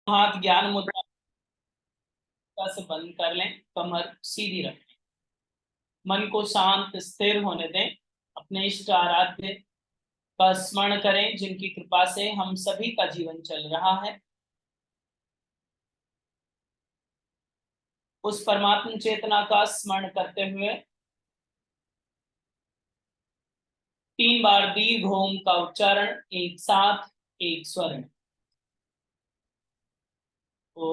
हाथ ज्ञान मुद्रा से बंद कर लें, कमर सीधी रखें, मन को शांत स्थिर होने दें। अपने इष्ट आराध्य का स्मरण करें जिनकी कृपा से हम सभी का जीवन चल रहा है। उस परमात्म चेतना का स्मरण करते हुए 3 बार दीर्घ ओम का उच्चारण एक साथ, एक स्वर में। ओ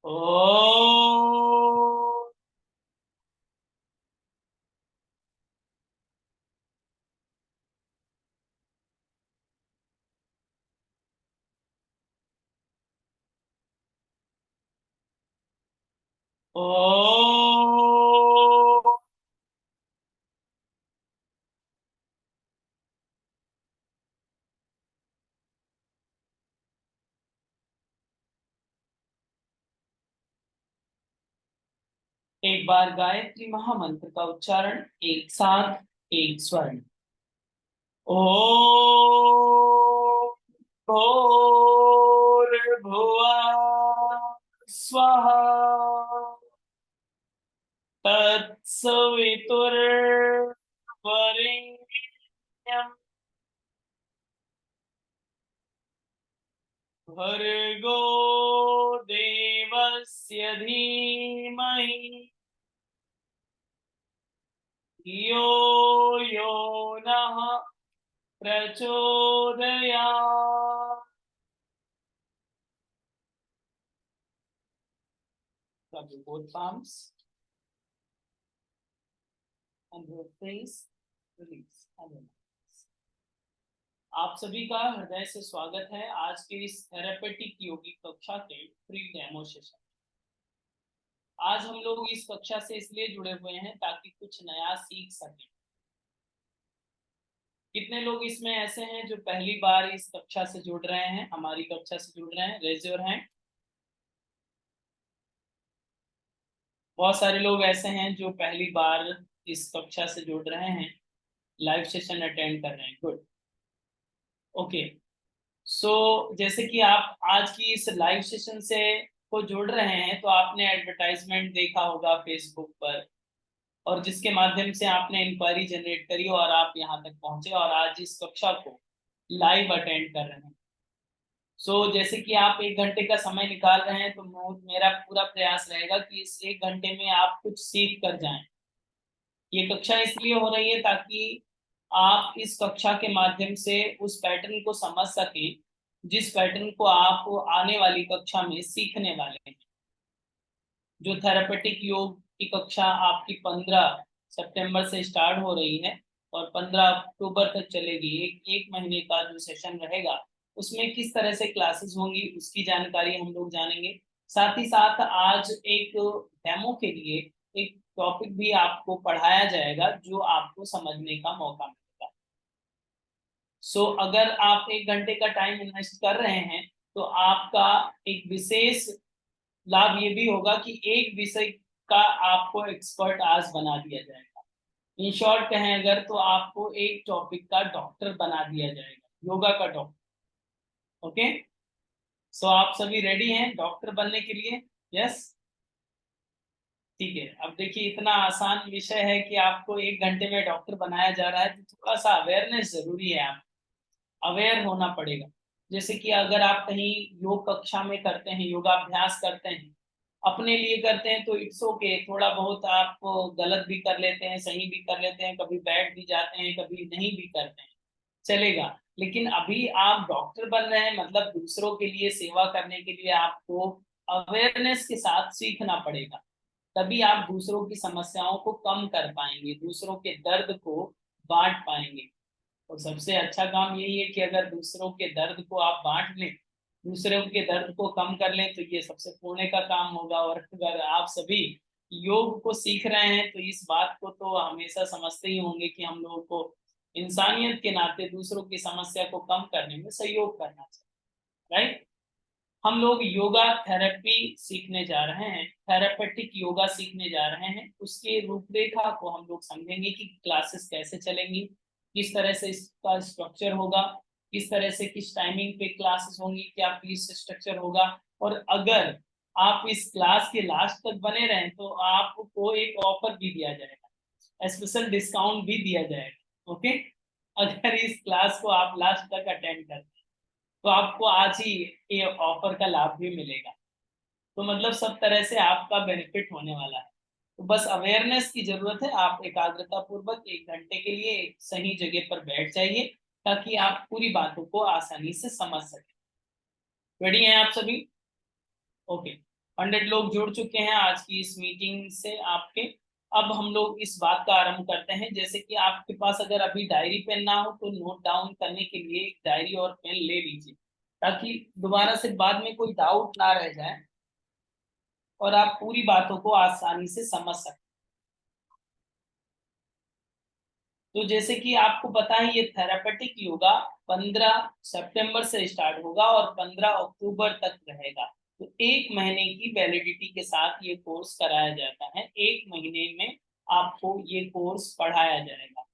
ओ ओ एक बार गायत्री महामंत्र का उच्चारण एक साथ, एक स्वर में। ओम भूर्भुवः स्वः तत्सवितुर्वरेण्यं भर्गो देवस्य धीमहि धियो यो नः प्रचोदयात्। Rub your both palms and your face, release and relax. आप सभी का हृदय से स्वागत है आज के इस थेरेपेटिक योगी कक्षा के फ्री डेमो सेशन। आज हम लोग इस कक्षा से इसलिए जुड़े हुए हैं ताकि कुछ नया सीख सकें। कितने लोग इसमें ऐसे हैं जो पहली बार इस कक्षा से जुड़ रहे हैं, हमारी कक्षा से जुड़ रहे हैं? Raise your hand. बहुत सारे लोग ऐसे हैं जो पहली बार इस कक्षा से जुड़ रहे हैं, लाइव सेशन अटेंड कर रहे हैं। Good, okay. सो जैसे कि आप आज की इस लाइव सेशन से को जुड़ रहे हैं तो आपने एडवर्टाइजमेंट देखा होगा फेसबुक पर, और जिसके माध्यम से आपने इंक्वायरी जनरेट करी और आप यहाँ तक पहुंचे और आज इस कक्षा को लाइव अटेंड कर रहे हैं। जैसे कि आप 1 घंटे का समय निकाल रहे हैं तो मेरा पूरा प्रयास रहेगा कि इस 1 घंटे में आप कुछ सीख कर जाएं। ये कक्षा इसलिए हो रही है ताकि आप इस कक्षा के माध्यम से उस पैटर्न को समझ सकें जिस पैटर्न को आप आने वाली कक्षा में सीखने वाले हैं। जो थेरेपेटिक योग की कक्षा आपकी 15 सितंबर से स्टार्ट हो रही है और 15 अक्टूबर तक चलेगी, एक महीने का जो सेशन रहेगा उसमें किस तरह से क्लासेस होंगी उसकी जानकारी हम लोग जानेंगे। साथ ही साथ आज एक डेमो के लिए एक टॉपिक भी आपको पढ़ाया जाएगा जो आपको समझने का मौका मिलेगा। अगर आप 1 घंटे का टाइम इन्वेस्ट कर रहे हैं तो आपका एक विशेष लाभ ये भी होगा कि एक विषय का आपको एक्सपर्ट आज बना दिया जाएगा। इन शॉर्ट कहें अगर तो आपको एक टॉपिक का डॉक्टर बना दिया जाएगा, योगा का डॉक्टर। ओके, आप सभी रेडी हैं डॉक्टर बनने के लिए? यस, ठीक है। अब देखिए इतना आसान विषय है कि आपको 1 घंटे में डॉक्टर बनाया जा रहा है तो थोड़ा सा अवेयरनेस जरूरी है। आप अवेयर होना पड़ेगा। जैसे कि अगर आप कहीं योग कक्षा में करते हैं, योगाभ्यास करते हैं, अपने लिए करते हैं तो इट्स ओके, थोड़ा बहुत आप गलत भी कर लेते हैं, सही भी कर लेते हैं, कभी बैठ भी जाते हैं, कभी नहीं भी करते हैं, चलेगा। लेकिन अभी आप डॉक्टर बन रहे हैं मतलब दूसरों के लिए सेवा करने के लिए आपको अवेयरनेस के साथ सीखना पड़ेगा। तभी आप दूसरों की समस्याओं को कम कर पाएंगे, दूसरों के दर्द को बांट पाएंगे। और सबसे अच्छा काम यही है कि अगर दूसरों के दर्द को आप बांट लें, दूसरों के दर्द को कम कर लें तो ये सबसे पुण्य का काम होगा। और अगर आप सभी योग को सीख रहे हैं तो इस बात को तो हमेशा समझते ही होंगे कि हम लोगों को इंसानियत के नाते दूसरों की समस्या को कम करने में सहयोग करना चाहिए, राइट? हम लोग योगा थेरेपी सीखने जा रहे हैं, थेरापेटिक योगा सीखने जा रहे हैं। उसके रूपरेखा को हम लोग समझेंगे कि क्लासेस कैसे चलेंगी, किस तरह से इसका स्ट्रक्चर होगा, किस तरह से किस टाइमिंग पे क्लासेस होंगी, क्या फीस स्ट्रक्चर होगा। और अगर आप इस क्लास के लास्ट तक बने रहें तो आपको एक ऑफर भी दिया जाएगा, स्पेशल डिस्काउंट भी दिया जाएगा। ओके, अगर इस क्लास को आप लास्ट तक अटेंड करते हैं तो आपको आज ही ये ऑफर का लाभ भी मिलेगा। तो मतलब सब तरह से आपका बेनिफिट होने वाला है। तो बस अवेयरनेस की जरूरत है। आप एकाग्रता पूर्वक 1 घंटे के लिए एक सही जगह पर बैठ जाइए ताकि आप पूरी बातों को आसानी से समझ सकें। रेडी हैं आप सभी? ओके, 100 लोग जुड़ चुके हैं आज की इस मीटिंग से आपके। अब हम लोग इस बात का आरंभ करते हैं। जैसे कि आपके पास अगर अभी डायरी पेन ना हो तो नोट डाउन करने के लिए एक डायरी और पेन ले लीजिए ताकि दोबारा से बाद में कोई डाउट ना रह जाए और आप पूरी बातों को आसानी से समझ सकें। तो जैसे कि आपको पता है ये थेरापेटिक योगा 15 सितंबर से स्टार्ट होगा और 15 अक्टूबर तक रहेगा। तो 1 महीने की वैलिडिटी के साथ ये कोर्स कराया जाता है। 1 महीने में आपको ये कोर्स पढ़ाया जाएगा।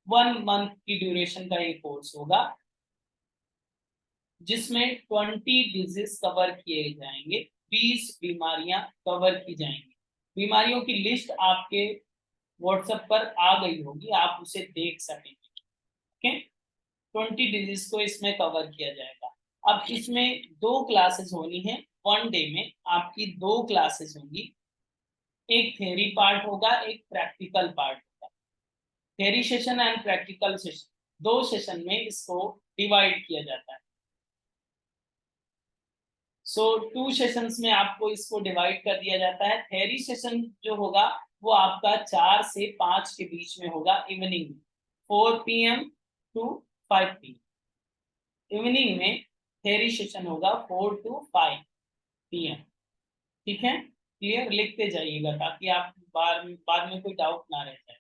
1 मंथ की ड्यूरेशन का ये कोर्स होगा जिसमें 20 डिजीज कवर किए जाएंगे, 20 बीमारियां कवर की जाएंगी। बीमारियों की लिस्ट आपके व्हाट्सएप पर आ गई होगी, आप उसे देख सकेंगे। ओके, 20 डिजीज को इसमें कवर किया जाएगा। अब इसमें 2 क्लासेस होनी है। 1 डे में आपकी 2 क्लासेस होंगी, एक थ्योरी पार्ट होगा, एक प्रैक्टिकल पार्ट होगा। Theory session and practical session, 2 session में इसको डिवाइड किया जाता है। 2 सेशंस में आपको इसको डिवाइड कर दिया जाता है। थ्योरी सेशन जो होगा वो आपका 4 से 5 के बीच में होगा, इवनिंग में 4 PM टू 5 PM। इवनिंग में थ्योरी सेशन होगा 4 to 5 PM। ठीक है, क्लियर? लिखते जाइएगा ताकि आप बाद में कोई डाउट ना रह जाए।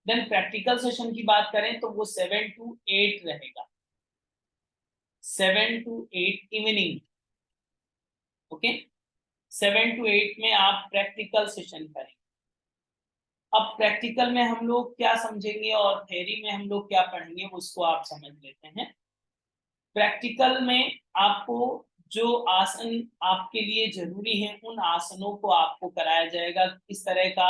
देन प्रैक्टिकल सेशन की बात करें तो वो 7 to 8 रहेगा, 7 to 8 इवनिंग। ओके, 7 to 8 में आप प्रैक्टिकल सेशन करेंगे। अब प्रैक्टिकल में हम लोग क्या समझेंगे और थ्योरी में हम लोग क्या पढ़ेंगे उसको आप समझ लेते हैं। प्रैक्टिकल में आपको जो आसन आपके लिए जरूरी है उन आसनों को आपको कराया जाएगा। किस तरह का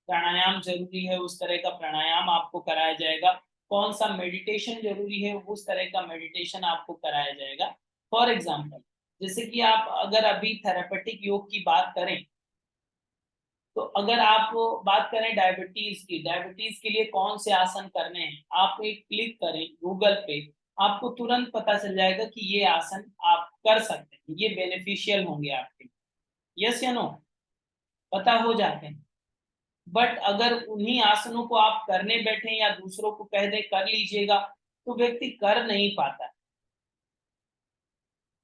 प्राणायाम जरूरी है उस तरह का प्राणायाम आपको कराया जाएगा। कौन सा मेडिटेशन जरूरी है उस तरह का मेडिटेशन आपको कराया जाएगा। फॉर एग्जाम्पल, जैसे कि आप अगर अभी थेरापेटिक योग की बात करें तो अगर आप बात करें डायबिटीज की, डायबिटीज के लिए कौन से आसन करने हैं, आप एक क्लिक करें गूगल पे, आपको तुरंत पता चल जाएगा कि ये आसन आप कर सकते हैं, ये बेनिफिशियल होंगे आपके। यस या नो? पता हो जाते हैं। बट अगर उन्हीं आसनों को आप करने बैठे या दूसरों को कह दे कर लीजिएगा तो व्यक्ति कर नहीं पाता।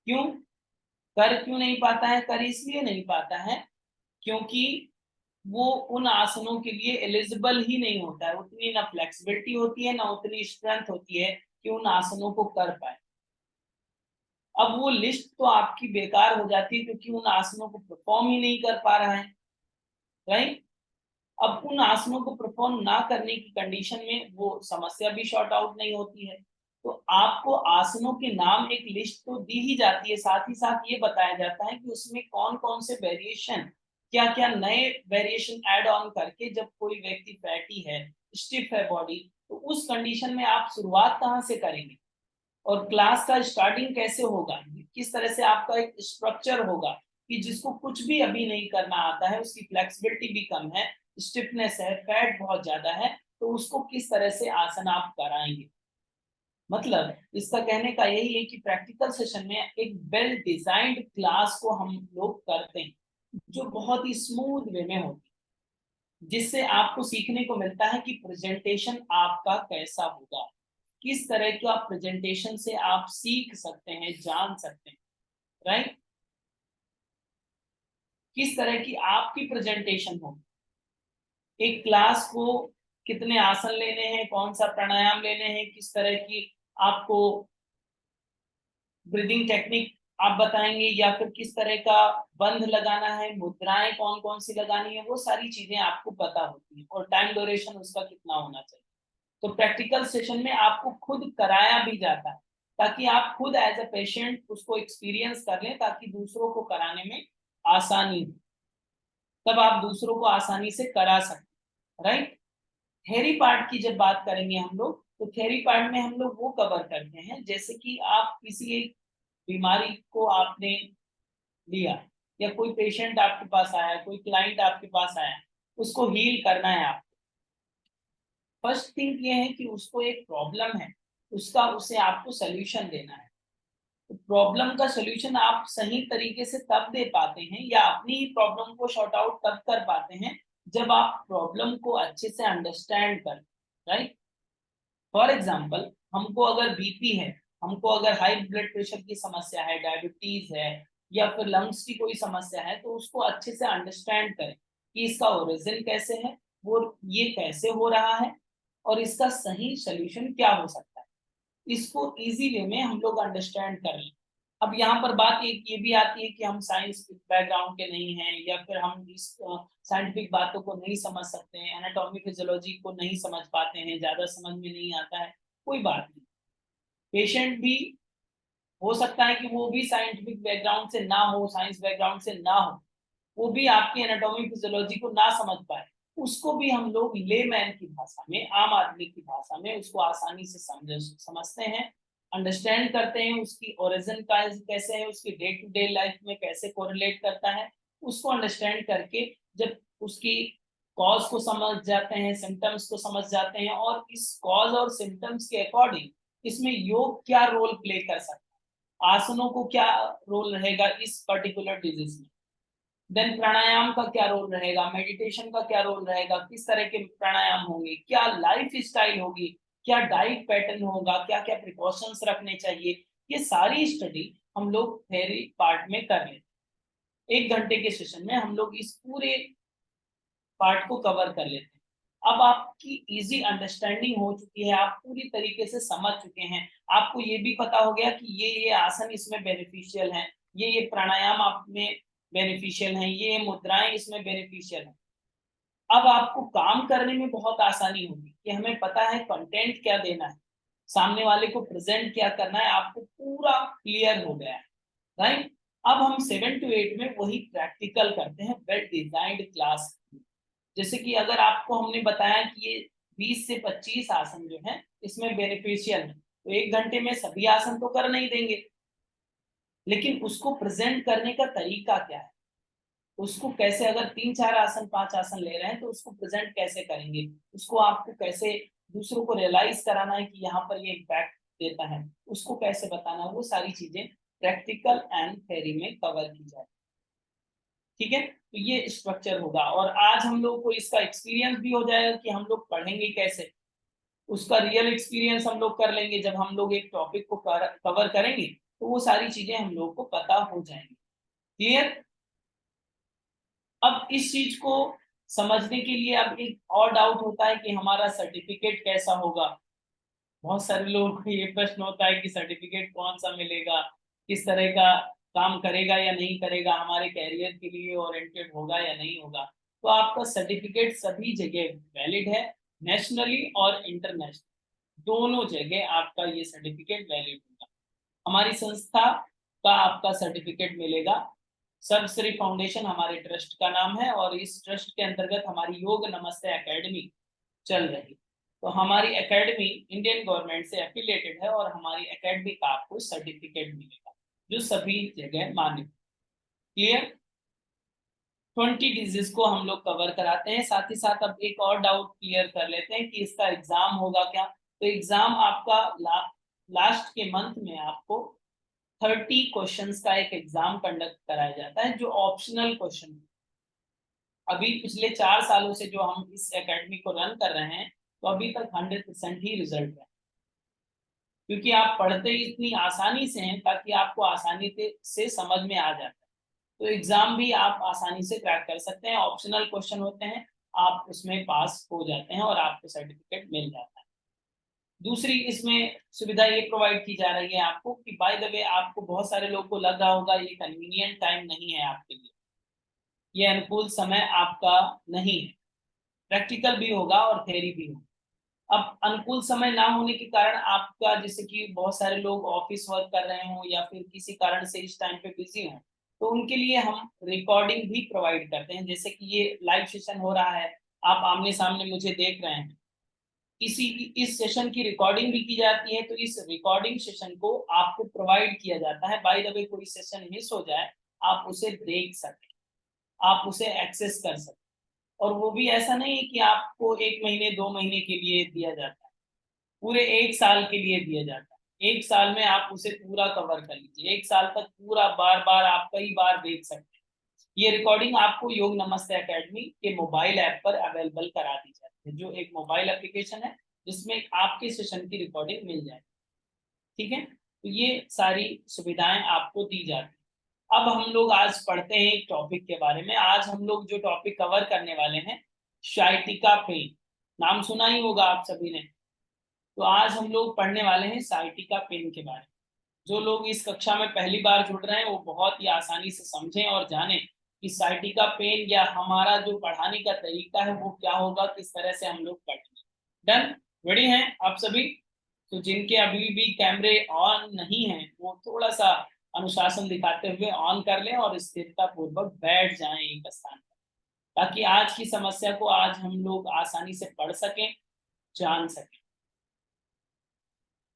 क्यों कर क्यों नहीं पाता है? कर इसलिए नहीं पाता है क्योंकि वो उन आसनों के लिए एलिजिबल ही नहीं होता है। उतनी ना फ्लेक्सिबिलिटी होती है ना उतनी स्ट्रेंथ होती है कि उन आसनों को कर पाए। अब वो लिस्ट तो आपकी बेकार हो जाती है क्योंकि उन आसनों को परफॉर्म ही नहीं कर पा रहा है, राइट? अब उन आसनों को परफॉर्म ना करने की कंडीशन में वो समस्या भी शॉर्ट आउट नहीं होती है। तो आपको आसनों के नाम एक लिस्ट तो दी ही जाती है, साथ ही साथ ये बताया जाता है कि उसमें कौन कौन से वेरिएशन, क्या क्या नए वेरिएशन ऐड ऑन करके, जब कोई व्यक्ति फैटी है, स्टिफ है बॉडी, तो उस कंडीशन में आप शुरुआत कहाँ से करेंगे और क्लास का स्टार्टिंग कैसे होगा, किस तरह से आपका एक स्ट्रक्चर होगा कि जिसको कुछ भी अभी नहीं करना आता है, उसकी फ्लेक्सिबिलिटी भी कम है, स्टिफनेस है, फैट बहुत ज्यादा है, तो उसको किस तरह से आसन आप कराएंगे। मतलब इसका कहने का यही है कि प्रैक्टिकल सेशन में एक वेल डिजाइंड क्लास को हम लोग करते हैं जो बहुत ही स्मूथ वे में होती है, जिससे आपको सीखने को मिलता है कि प्रेजेंटेशन आपका कैसा होगा, किस तरह का प्रेजेंटेशन से आप सीख सकते हैं, जान सकते हैं, राइट? किस तरह की आपकी प्रेजेंटेशन हो, एक क्लास को कितने आसन लेने हैं, कौन सा प्राणायाम लेने हैं, किस तरह की आपको ब्रीदिंग टेक्निक आप बताएंगे, या फिर किस तरह का बंध लगाना है, मुद्राएं कौन कौन सी लगानी है, वो सारी चीजें आपको पता होती है, और टाइम ड्यूरेशन उसका कितना होना चाहिए। तो प्रैक्टिकल सेशन में आपको खुद कराया भी जाता है, ताकि आप खुद एज अ पेशेंट उसको एक्सपीरियंस कर लें, ताकि दूसरों को कराने में आसानी हो, तब आप दूसरों को आसानी से करा सकते, राइट। थ्योरी पार्ट की जब बात करेंगे हम लोग, तो थ्योरी पार्ट में हम लोग वो कवर करते हैं, जैसे कि आप किसी एक बीमारी को आपने लिया, या कोई पेशेंट आपके पास आया, कोई क्लाइंट आपके पास आया, उसको हील करना है आपको। फर्स्ट थिंग ये है कि उसको एक प्रॉब्लम है, उसका उसे आपको सोल्यूशन देना है। तो प्रॉब्लम का सोल्यूशन आप सही तरीके से तब दे पाते हैं, या अपनी ही प्रॉब्लम को शॉर्ट आउट तब कर पाते हैं, जब आप प्रॉब्लम को अच्छे से अंडरस्टैंड करें, राइट। फॉर एग्जाम्पल, हमको अगर बीपी है, हमको अगर हाई ब्लड प्रेशर की समस्या है, डायबिटीज है, या फिर लंग्स की कोई समस्या है, तो उसको अच्छे से अंडरस्टैंड करें कि इसका ओरिजिन कैसे है, वो ये कैसे हो रहा है, और इसका सही सोल्यूशन क्या हो सकता है। इसको इजी वे में हम लोग अंडरस्टैंड कर लें। अब यहाँ पर बात एक ये भी आती है कि हम साइंस बैकग्राउंड के नहीं हैं, या फिर हम इस साइंटिफिक बातों को नहीं समझ सकते हैं, एनाटॉमी फिजियोलॉजी को नहीं समझ पाते हैं, ज्यादा समझ में नहीं आता है। कोई बात नहीं, पेशेंट भी हो सकता है कि वो भी साइंटिफिक बैकग्राउंड से ना हो, साइंस बैकग्राउंड से ना हो, वो भी आपकी एनाटॉमी फिजियोलॉजी को ना समझ पाए, उसको भी हम लोग लेमैन की भाषा में, आम आदमी की भाषा में उसको आसानी से समझते हैं, अंडरस्टैंड करते हैं, उसकी ओरिजिन का कैसे है, उसकी डे टू डे लाइफ में कैसे कोरिलेट करता है, उसको अंडरस्टैंड करके जब उसकी कॉज को समझ जाते हैं, सिम्टम्स को समझ जाते हैं, और इस कॉज और सिम्टम्स के अकॉर्डिंग इसमें योग क्या रोल प्ले कर सकता है, आसनों को क्या रोल रहेगा इस पर्टिकुलर डिजीज में, देन प्राणायाम का क्या रोल रहेगा, मेडिटेशन का क्या रोल रहेगा, किस तरह के प्राणायाम होंगे, क्या लाइफ स्टाइल होगी, क्या डाइट पैटर्न होगा, क्या क्या प्रिकॉशंस रखने चाहिए, ये सारी स्टडी हम लोग थ्योरी पार्ट में कर लेते हैं। 1 घंटे के सेशन में हम लोग इस पूरे पार्ट को कवर कर लेते हैं। अब आपकी इजी अंडरस्टैंडिंग हो चुकी है, आप पूरी तरीके से समझ चुके हैं, आपको ये भी पता हो गया कि ये आसन इसमें बेनिफिशियल हैं, ये प्राणायाम आप में बेनिफिशियल हैं, ये मुद्राएं इसमें बेनिफिशियल हैं। अब आपको काम करने में बहुत आसानी होगी कि हमें पता है कंटेंट क्या देना है, सामने वाले को प्रेजेंट क्या करना है, आपको पूरा क्लियर हो गया है, राइट। अब हम 7 to 8 में वही प्रैक्टिकल करते हैं, वेल डिजाइंड क्लास। जैसे कि अगर आपको हमने बताया कि ये 20 से 25 आसन जो है इसमें बेनिफिशियल है, तो 1 घंटे में सभी आसन तो कर नहीं देंगे, लेकिन उसको प्रेजेंट करने का तरीका क्या है, उसको कैसे, अगर 3 4 आसन 5 आसन ले रहे हैं तो उसको प्रेजेंट कैसे करेंगे, उसको आपको कैसे दूसरों को रियलाइज कराना है कि यहाँ पर ये इम्पैक्ट देता है, उसको कैसे बताना, वो सारी चीजें प्रैक्टिकल एंड थ्योरी में कवर की जाए। ठीक है, तो ये स्ट्रक्चर होगा, और आज हम लोग को इसका एक्सपीरियंस भी हो जाएगा कि हम लोग पढ़ेंगे कैसे, उसका रियल एक्सपीरियंस हम लोग कर लेंगे, जब हम लोग एक टॉपिक को कवर करेंगे तो वो सारी चीजें हम लोग को पता हो जाएंगी। क्लियर। अब इस चीज को समझने के लिए अब एक और डाउट होता है कि हमारा सर्टिफिकेट कैसा होगा। बहुत सारे लोगों को ये प्रश्न होता है कि सर्टिफिकेट कौन सा मिलेगा, किस तरह का काम करेगा या नहीं करेगा, हमारे कैरियर के लिए ओरिएंटेड होगा या नहीं होगा। तो आपका सर्टिफिकेट सभी जगह वैलिड है, नेशनली और इंटरनेशनल दोनों जगह आपका ये सर्टिफिकेट वैलिड होगा। हमारी संस्था का आपका सर्टिफिकेट मिलेगा। सर्वश्री फाउंडेशन हमारे ट्रस्ट का नाम है, और इस ट्रस्ट के अंतर्गत हमारी योग नमस्ते एकेडमी चल रही। तो हमारी एकेडमी इंडियन गवर्नमेंट से एफिलिएटेड है, और हमारी एकेडमी का आपको सर्टिफिकेट मिलेगा जो सभी जगह मान्य। क्लियर। 20 डिजीज को हम लोग कवर कराते हैं। साथ ही साथ अब एक और डाउट क्लियर कर लेते हैं कि इसका एग्जाम होगा क्या। तो एग्जाम आपका लास्ट के मंथ में आपको 30 क्वेश्चंस का एक एग्जाम कंडक्ट कराया जाता है, जो ऑप्शनल क्वेश्चन। अभी पिछले 4 सालों से जो हम इस एकेडमी को रन कर रहे हैं, तो अभी तक 100% ही रिजल्ट है, क्योंकि आप पढ़ते ही इतनी आसानी से हैं ताकि आपको आसानी से समझ में आ जाता है। तो एग्जाम भी आप आसानी से क्रैक कर सकते हैं, ऑप्शनल क्वेश्चन होते हैं, आप उसमें पास हो जाते हैं और आपको सर्टिफिकेट मिल जाता है। दूसरी इसमें सुविधा ये प्रोवाइड की जा रही है आपको कि बाय द वे आपको बहुत सारे लोगों को लग रहा होगा ये कन्वीनियंट टाइम नहीं है आपके लिए, ये अनुकूल समय आपका नहीं है, प्रैक्टिकल भी होगा और थ्योरी भी होगा। अब अनुकूल समय ना होने के कारण आपका, जैसे कि बहुत सारे लोग ऑफिस वर्क कर रहे हों या फिर किसी कारण से इस टाइम पे बिजी हों, तो उनके लिए हम रिकॉर्डिंग भी प्रोवाइड करते हैं। जैसे कि ये लाइव सेशन हो रहा है, आप आमने सामने मुझे देख रहे हैं, इसी इस सेशन की रिकॉर्डिंग भी की जाती है, तो इस रिकॉर्डिंग सेशन को आपको प्रोवाइड किया जाता है। बाय द वे कोई सेशन मिस हो जाए, आप उसे देख सकें, आप उसे एक्सेस कर सकें। और वो भी ऐसा नहीं है कि आपको 1 महीने 2 महीने के लिए दिया जाता है, पूरे 1 साल के लिए दिया जाता है। 1 साल में आप उसे पूरा कवर कर लीजिए, 1 साल तक पूरा बार बार आप कई बार देख सकते हैं। ये रिकॉर्डिंग आपको योग नमस्ते एकेडमी के मोबाइल ऐप पर अवेलेबल करा दी जाती है, जो एक मोबाइल एप्लीकेशन है जिसमें आपके सेशन की रिकॉर्डिंग मिल जाएगी। ठीक है, तो ये सारी सुविधाएं आपको दी जाती हैं। अब हम लोग आज पढ़ते हैं एक टॉपिक के बारे में। आज हम लोग जो टॉपिक कवर करने वाले हैं, साइटिका पेन, नाम सुना ही होगा आप सभी ने। तो आज हम लोग पढ़ने वाले हैं साइटिका पेन के बारे में। जो लोग इस कक्षा में पहली बार जुड़ रहे हैं वो बहुत ही आसानी से समझें और जानें कि साइटिका पेन या हमारा जो पढ़ाने का तरीका है वो क्या होगा, किस तरह से हम लोग पढ़ेंगे। डन, रेडी हैं आप सभी? तो जिनके अभी भी कैमरे ऑन नहीं है वो थोड़ा सा अनुशासन दिखाते हुए ऑन कर लें और स्थिरता पूर्वक बैठ जाएं एक स्थान पर, ताकि आज की समस्या को आज हम लोग आसानी से पढ़ सकें, जान सकें।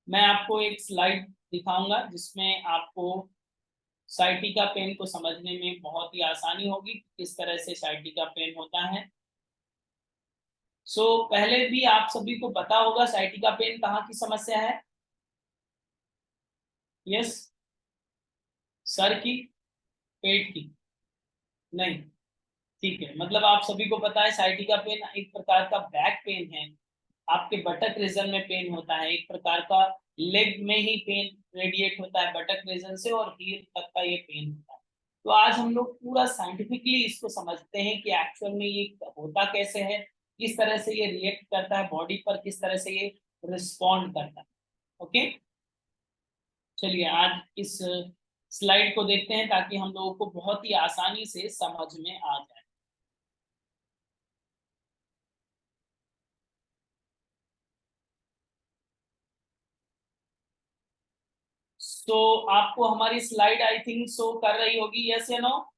मैं आपको एक स्लाइड दिखाऊंगा जिसमें आपको साइटिका पेन को समझने में बहुत ही आसानी होगी, किस तरह से साइटिका पेन होता है। पहले भी आप सभी को पता होगा साइटिका पेन कहाँ की समस्या है? यस, सर की, पेट की? नहीं, ठीक है, मतलब आप सभी को पता है साइटिका पेन एक प्रकार का बैक पेन है, आपके बटक रीजन में पेन होता है, एक प्रकार का लेग में ही पेन रेडिएट होता है बटक रीजन से और हील तक का ये पेन होता है। तो आज हम लोग पूरा साइंटिफिकली इसको समझते हैं कि एक्चुअल में ये होता कैसे है, किस तरह से ये रिएक्ट करता है बॉडी पर, किस तरह से ये रिस्पॉन्ड करता है। ओके, चलिए आज इस स्लाइड को देखते हैं ताकि हम लोगों को बहुत ही आसानी से समझ में आ जाए। आपको हमारी स्लाइड आई थिंक शो कर रही होगी, यस या नो?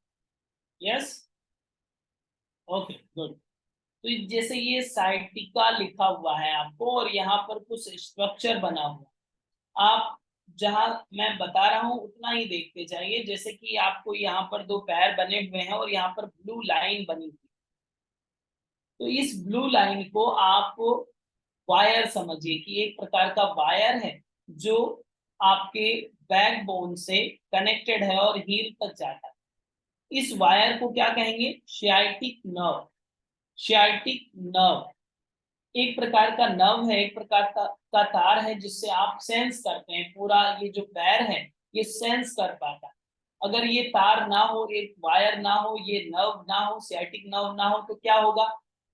Yes, okay good. तो जैसे ये साइटिका लिखा हुआ है आपको और यहाँ पर कुछ स्ट्रक्चर बना हुआ, आप जहाँ मैं बता रहा हूँ उतना ही देखते जाइए। जैसे कि आपको यहाँ पर 2 पैर बने हुए हैं और यहाँ पर ब्लू लाइन बनी हुई, तो इस ब्लू लाइन को आप वायर समझिए कि एक प्रकार का वायर है जो आपके बैकबोन से कनेक्टेड है और हील तक जाता है। इस वायर को क्या कहेंगे? Sciatic nerve. शियाटिक नर्व एक प्रकार का नर्व है, एक प्रकार का तार है जिससे आप सेंस करते हैं, पूरा ये जो पैर है ये सेंस कर पाता है। अगर ये तार ना हो, एक वायर ना हो, ये नर्व ना हो, सियाटिक नर्व ना हो, तो क्या होगा?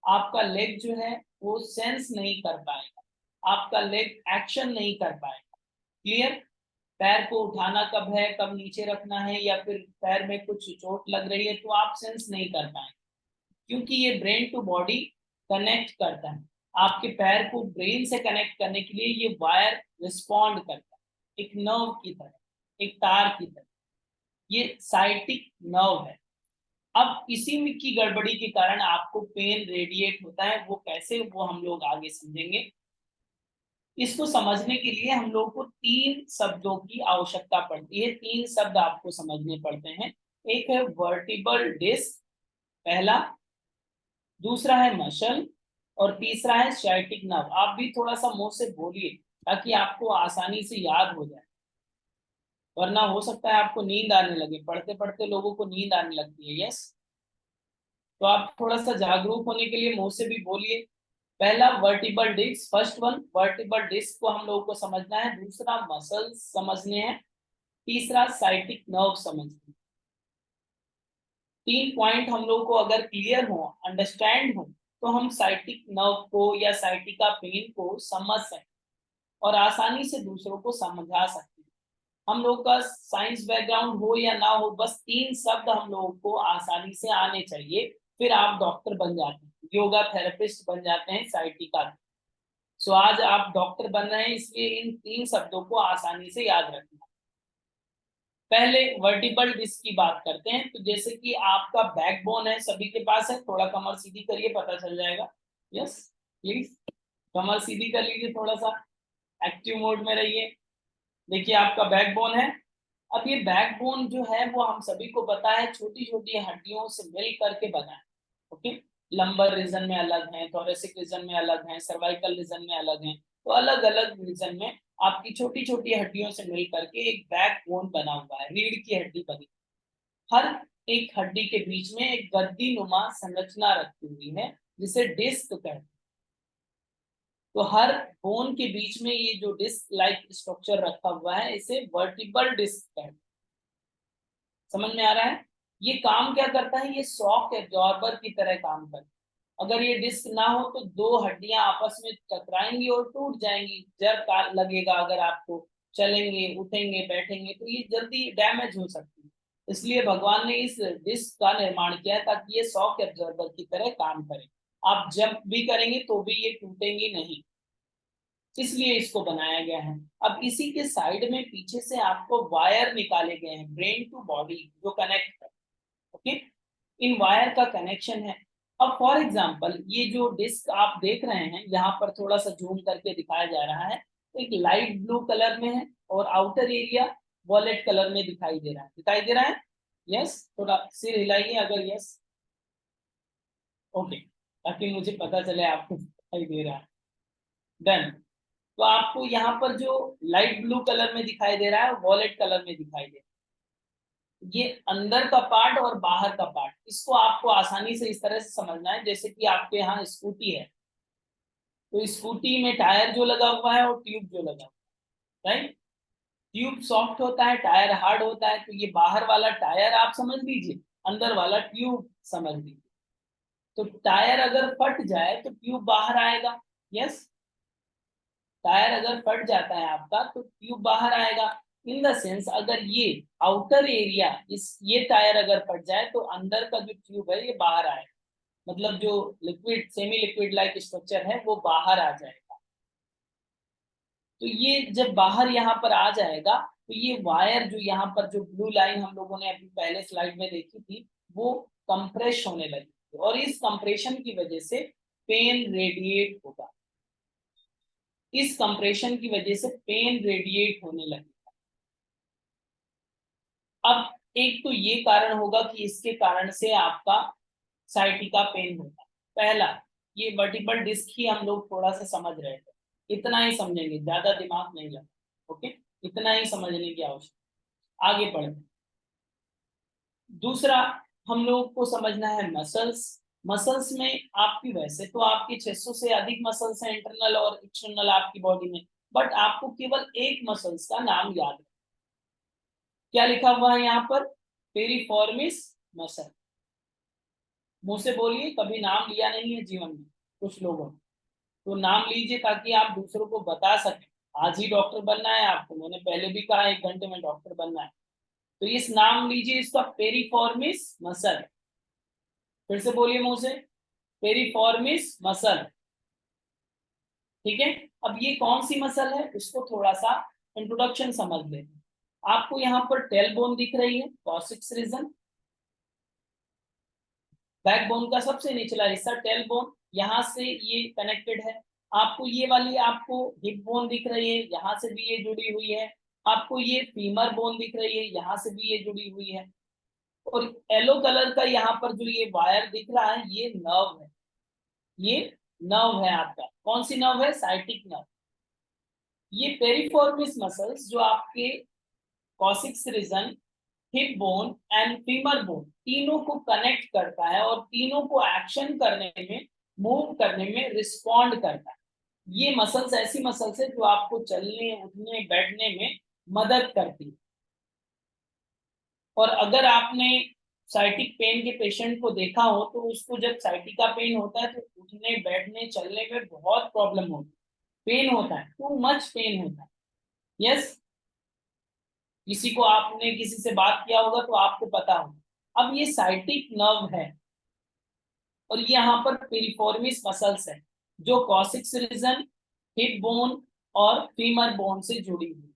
आपका लेग जो है वो सेंस नहीं कर पाएगा, आपका लेग एक्शन नहीं कर पाएगा। क्लियर? पैर को उठाना कब है, कब नीचे रखना है, या फिर पैर में कुछ चोट लग रही है तो आप सेंस नहीं कर पाएंगे, क्योंकि ये ब्रेन टू बॉडी कनेक्ट करता है। आपके पैर को ब्रेन से कनेक्ट करने के लिए ये वायर रिस्पॉन्ड करता है, एक नर्व की तरह, एक तार की तरह। ये साइटिक नर्व है। अब इसी में की गड़बड़ी के कारण आपको पेन रेडिएट होता है, वो कैसे, वो हम लोग आगे समझेंगे। इसको समझने के लिए हम लोग को 3 शब्दों की आवश्यकता पड़ती है, 3 शब्द आपको समझने पड़ते हैं। एक है वर्टिबल डिस्क, पहला, दूसरा है मसल, और तीसरा है साइटिक नर्व। आप भी थोड़ा सा मुंह से बोलिए ताकि आपको आसानी से याद हो जाए, वरना हो सकता है आपको नींद आने लगे, पढ़ते पढ़ते लोगों को नींद आने लगती है। यस, तो आप थोड़ा सा जागरूक होने के लिए मुंह से भी बोलिए। पहला vertebral disc, first one vertebral disc को हम लोगों को समझना है, दूसरा मसल्स समझने हैं, तीसरा साइटिक नर्व समझने हैं। 3 पॉइंट हम लोग को अगर क्लियर हो, अंडरस्टैंड हो, तो हम साइटिक नर्व को या साइटिका पेन को समझ सकते हैं। और आसानी से दूसरों को समझा सकते हैं। हम लोग का साइंस बैकग्राउंड हो या ना हो, बस 3 शब्द हम लोगों को आसानी से आने चाहिए, फिर आप डॉक्टर बन जाते हैं, योगा थेरेपिस्ट बन जाते हैं, साइटिका। सो आज आप डॉक्टर बन रहे हैं, इसलिए इन 3 शब्दों को आसानी से याद रखना। पहले वर्टिबल डिस्क की बात करते हैं। तो जैसे कि आपका बैकबोन है, सभी के पास है, थोड़ा कमर सीधी करिए, पता चल जाएगा। यस प्लीज, कमर सीधी कर लीजिए, थोड़ा सा एक्टिव मोड में रहिए। देखिए आपका बैकबोन है। अब ये बैकबोन जो है वो हम सभी को पता है छोटी छोटी हड्डियों से मिल करके बना है। ओके, लंबर रीजन में अलग है, थोरेसिक रीजन में अलग है, सर्वाइकल रीजन में अलग है, तो अलग अलग रीजन में आपकी छोटी छोटी हड्डियों से मिल करके एक बैकबोन बना हुआ है, रीढ़ की हड्डी बनी। हर एक हड्डी के बीच में एक गद्दी नुमा संरचना रखी हुई है जिसे डिस्क कहते हैं। तो हर बोन के बीच में ये जो डिस्क लाइक स्ट्रक्चर रखा हुआ है, इसे वर्टिबल डिस्क कहते हैं। समझ में आ रहा है? ये काम क्या करता है? ये शॉक एब्जॉर्बर की तरह काम करता है। अगर ये डिस्क ना हो तो दो हड्डियां आपस में टकराएंगी और टूट जाएंगी, जब लगेगा, अगर आपको चलेंगे, उठेंगे, बैठेंगे तो ये जल्दी डैमेज हो सकती है। इसलिए भगवान ने इस डिस्क का निर्माण किया ताकि ये शॉक एब्जॉर्बर की तरह काम करे। आप जब भी करेंगे तो भी ये टूटेंगी नहीं, इसलिए इसको बनाया गया है। अब इसी के साइड में पीछे से आपको वायर निकाले गए हैं, ब्रेन टू बॉडी, जो कनेक्ट है। ओके, इन वायर का कनेक्शन है। अब फॉर एग्जांपल ये जो डिस्क आप देख रहे हैं, यहाँ पर थोड़ा सा जूम करके दिखाया जा रहा है, तो एक लाइट ब्लू कलर में है और आउटर एरिया वॉलेट कलर में दिखाई दे रहा है। दिखाई दे रहा है? यस, थोड़ा सिर हिलाइए अगर यस। ओके, ताकि मुझे पता चले आपको दिखाई दे रहा है। डन। तो आपको यहाँ पर जो लाइट ब्लू कलर में दिखाई दे रहा है, वॉलेट कलर में दिखाई दे रहा है, ये अंदर का पार्ट और बाहर का पार्ट। इसको आपको आसानी से इस तरह से समझना है, जैसे कि आपके यहाँ स्कूटी है, तो स्कूटी में टायर जो लगा हुआ है और ट्यूब जो लगा हुआ है, राइट? ट्यूब सॉफ्ट होता है, टायर हार्ड होता है, तो ये बाहर वाला टायर आप समझ लीजिए, अंदर वाला ट्यूब समझ लीजिए। तो टायर अगर फट जाए तो ट्यूब बाहर आएगा। यस, टायर अगर फट जाता है आपका तो ट्यूब बाहर आएगा। इन द सेंस, अगर ये आउटर एरिया, इस ये टायर अगर फट जाए तो अंदर का जो ट्यूब है ये बाहर आएगा, मतलब जो liquid, semi liquid like structure है वो बाहर आ जाएगा। तो ये जब बाहर यहाँ पर आ जाएगा तो ये वायर जो यहाँ पर जो ब्लू लाइन हम लोगों ने अभी पहले स्लाइड में देखी थी, वो कंप्रेस होने लगी और इस कंप्रेशन की वजह से पेन रेडिएट होगा। इस कंप्रेशन की वजह से पेन रेडिएट होने लगे। अब एक तो ये कारण होगा कि इसके कारण से आपका साइटिका पेन होता है। पहला, ये वर्टिबल डिस्क ही हम लोग थोड़ा सा समझ रहे थे, इतना ही समझेंगे, ज्यादा दिमाग नहीं लगा। ओके, इतना ही समझने की आवश्यकता। आगे बढ़े। दूसरा, हम लोग को समझना है मसल्स। मसल्स में आपकी, वैसे तो आपकी 600 से अधिक मसल्स हैं इंटरनल और एक्सटर्नल आपकी बॉडी में, बट आपको केवल एक मसल्स का नाम याद है। क्या लिखा हुआ है यहाँ पर? पेरिफॉर्मिस मसल। मुंह से बोलिए, कभी नाम लिया नहीं है जीवन में कुछ लोगों ने, तो नाम लीजिए ताकि आप दूसरों को बता सकें। आज ही डॉक्टर बनना है आपको, मैंने पहले भी कहा 1 घंटे में डॉक्टर बनना है, तो इस नाम लीजिए इसका, पेरिफॉर्मिस मसल। फिर से बोलिए मुंह से, पेरिफॉर्मिस मसल। ठीक है, अब ये कौन सी मसल है उसको थोड़ा सा इंट्रोडक्शन समझ लेते हैं। आपको यहाँ पर टेलबोन दिख रही है, कॉसिक्स रीजन, बैकबोन का सबसे निचला हिस्सा टेलबोन, यहाँ से ये कनेक्टेड है। आपको ये वाली, आपको हिप बोन दिख रही है, यहाँ से भी ये जुड़ी हुई है। आपको ये फीमर बोन दिख रही है, यहाँ से भी ये जुड़ी हुई है। और येलो कलर का यहाँ पर जो ये वायर दिख रहा है, ये नर्व है। ये नर्व है आपका, कौन सी नर्व है? Sciatic nerve. ये पेरिफॉर्मिस मसल्स जो आपके coccyx region, hip bone and femur bone, तीनों को कनेक्ट करता है और तीनों को एक्शन करने में, मूव करने में रिस्पॉन्ड करता है। ये मसल्स ऐसी मसल्स है जो आपको चलने, उठने, बैठने में मदद करती है। और अगर आपने साइटिक पेन के पेशेंट को देखा हो तो उसको जब साइटिका पेन होता है तो उठने, बैठने, चलने में बहुत प्रॉब्लम होती है। पेन होता है, टू मच पेन होता है। यस, किसी को आपने किसी से बात किया होगा तो आपको पता होगा। अब ये साइटिक नर्व है और यहाँ पर पेरिफॉर्मिस मसल्स है जो कॉक्सिक्स रीजन, हिप बोन और फीमर बोन से जुड़ी हुई।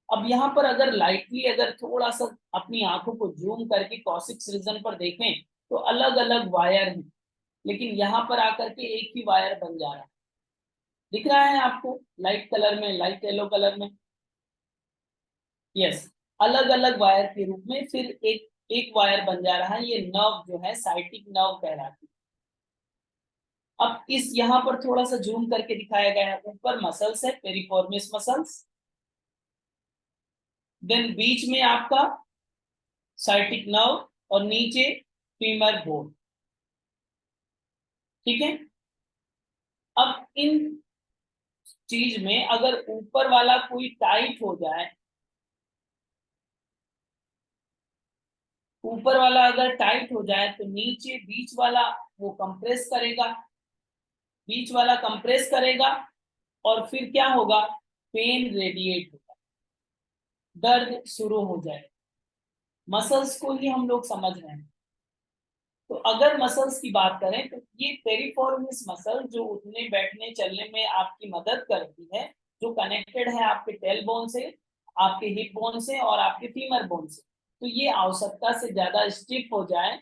अब यहाँ पर अगर लाइटली अगर थोड़ा सा अपनी आंखों को जूम करके कॉक्सिक्स रीजन पर देखें तो अलग अलग वायर हैं, लेकिन यहाँ पर आकर के एक ही वायर बन जा रहा है। दिख रहा है आपको लाइट कलर में, लाइट येलो कलर में? यस, अलग अलग वायर के रूप में फिर एक एक वायर बन जा रहा है। ये नर्व जो है साइटिक नर्व कहलाती है। अब इस यहाँ पर थोड़ा सा जूम करके दिखाया गया है, ऊपर मसल्स है पेरिफॉर्मिस मसल्स, देन बीच में आपका साइटिक नर्व और नीचे फीमर बोन। ठीक है, अब इन चीज में अगर ऊपर वाला कोई टाइट हो जाए, ऊपर वाला अगर टाइट हो जाए तो नीचे बीच वाला वो कंप्रेस करेगा, बीच वाला कंप्रेस करेगा और फिर क्या होगा, पेन रेडिएट होगा, दर्द शुरू हो जाए। मसल्स को ही हम लोग समझ रहे हैं। तो अगर मसल्स की बात करें तो ये पेरिफॉर्मिस मसल जो उठने बैठने चलने में आपकी मदद करती है, जो कनेक्टेड है आपके टेल बोन से, आपके हिप बोन से और आपके फीमर बोन से, तो ये आवश्यकता से ज्यादा स्टिफ हो जाए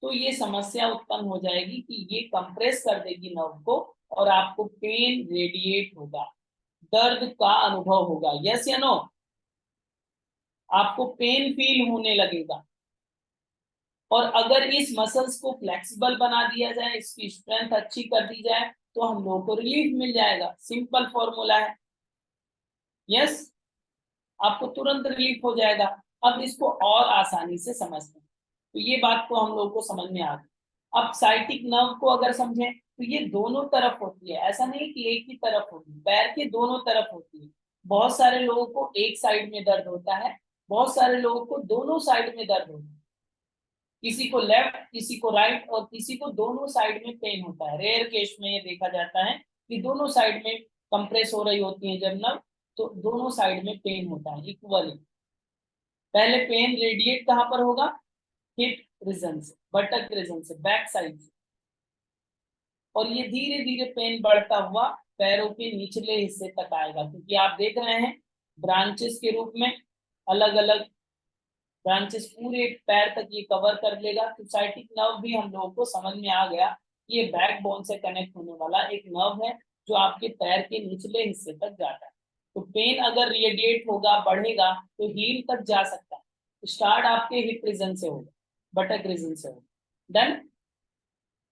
तो ये समस्या उत्पन्न हो जाएगी कि ये कंप्रेस कर देगी नर्व को और आपको पेन रेडिएट होगा, दर्द का अनुभव होगा। यस या नो? आपको पेन फील होने लगेगा। और अगर इस मसल्स को फ्लेक्सिबल बना दिया जाए, इसकी स्ट्रेंथ अच्छी कर दी जाए तो हम लोगों को रिलीफ मिल जाएगा। सिंपल फॉर्मूला है। यस, आपको तुरंत रिलीफ हो जाएगा। अब इसको और आसानी से समझते हैं तो ये बात को हम लोग को समझ में आ गई। अब साइटिक नर्व को अगर समझें तो ये दोनों तरफ होती है, ऐसा नहीं कि एक ही तरफ होती, पैर के दोनों तरफ होती है। बहुत सारे लोगों को एक साइड में दर्द होता है, बहुत सारे लोगों को दोनों साइड में दर्द होता है, किसी को लेफ्ट किसी को राइट और किसी को दोनों साइड में पेन होता है। रेयर केस में ये देखा जाता है कि दोनों साइड में कंप्रेस हो रही होती है जब नर्व, तो दोनों साइड में पेन होता है इक्वली। पहले पेन रेडिएट कहाँ पर होगा, हिप रीजन से, बटक रीजन से, बैक साइड से, और ये धीरे धीरे पेन बढ़ता हुआ पैरों के निचले हिस्से तक आएगा, क्योंकि आप देख रहे हैं ब्रांचेस के रूप में अलग अलग ब्रांचेस पूरे पैर तक ये कवर कर लेगा। तो साइटिक नर्व भी हम लोगों को समझ में आ गया, ये बैक बोन से कनेक्ट होने वाला एक नर्व है जो आपके पैर के निचले हिस्से तक जाता है। तो पेन अगर रेडिएट होगा, बढ़ेगा, तो हील तक जा सकता है। स्टार्ट आपके हिप रीजन से होगा, बटक रीजन से होगा। डन।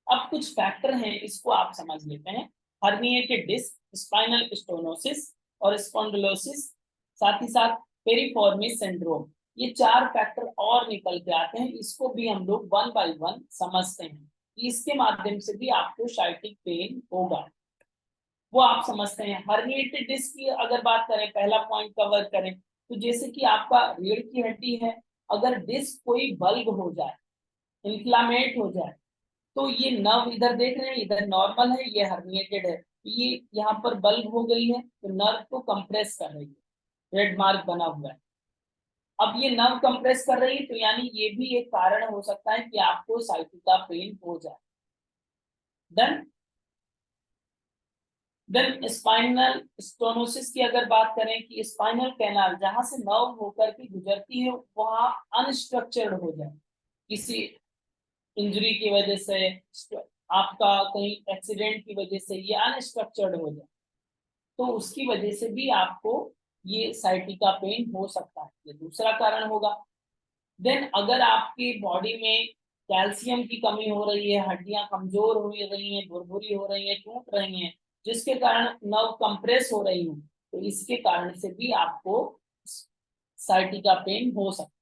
अब कुछ फैक्टर हैं, इसको आप समझ लेते हैं। हर्निएटेड डिस्क, स्पाइनल स्टोनोसिस और स्पॉन्डिलोसिस, साथ ही साथ पेरिफॉर्मिस सिंड्रोम, ये चार फैक्टर और निकल के आते हैं। इसको भी हम लोग वन बाय वन समझते हैं। इसके माध्यम से भी आपको साइटिक पेन होगा, वो आप समझते हैं। हर्निएटेड डिस्क की अगर बात करें, पहला पॉइंट कवर करें, तो जैसे कि आपका रीढ़ की हड्डी है, अगर डिस्क कोई बल्ब हो जाए, इन्फ्लामेट हो जाए, तो ये नर्व इधर देख रहे हैं, इधर नॉर्मल है, ये हर्निएटेड है, तो ये यहाँ पर बल्ब हो गई है तो नर्व को कंप्रेस कर रही है, रेड मार्क बना हुआ है। अब ये नर्व कंप्रेस कर रही है तो यानी ये भी एक कारण हो सकता है कि आपको साइटिका पेन हो जाए। डन। देन स्पाइनल स्टोनोसिस की अगर बात करें कि स्पाइनल कैनाल जहां से नर्व होकर के गुजरती है वहां अनस्ट्रक्चर्ड हो जाए, किसी इंजरी की वजह से, आपका कहीं एक्सीडेंट की वजह से ये अनस्ट्रक्चर्ड हो जाए, तो उसकी वजह से भी आपको ये साइटिका पेन हो सकता है। ये दूसरा कारण होगा। देन अगर आपकी बॉडी में कैल्शियम की कमी हो रही है, हड्डियां कमजोर हो रही हैं, भुरभुरी हो रही हैं, टूट रही हैं, जिसके कारण नर्व कंप्रेस हो रही हूँ, तो इसके कारण से भी आपको साइटिका पेन हो सकता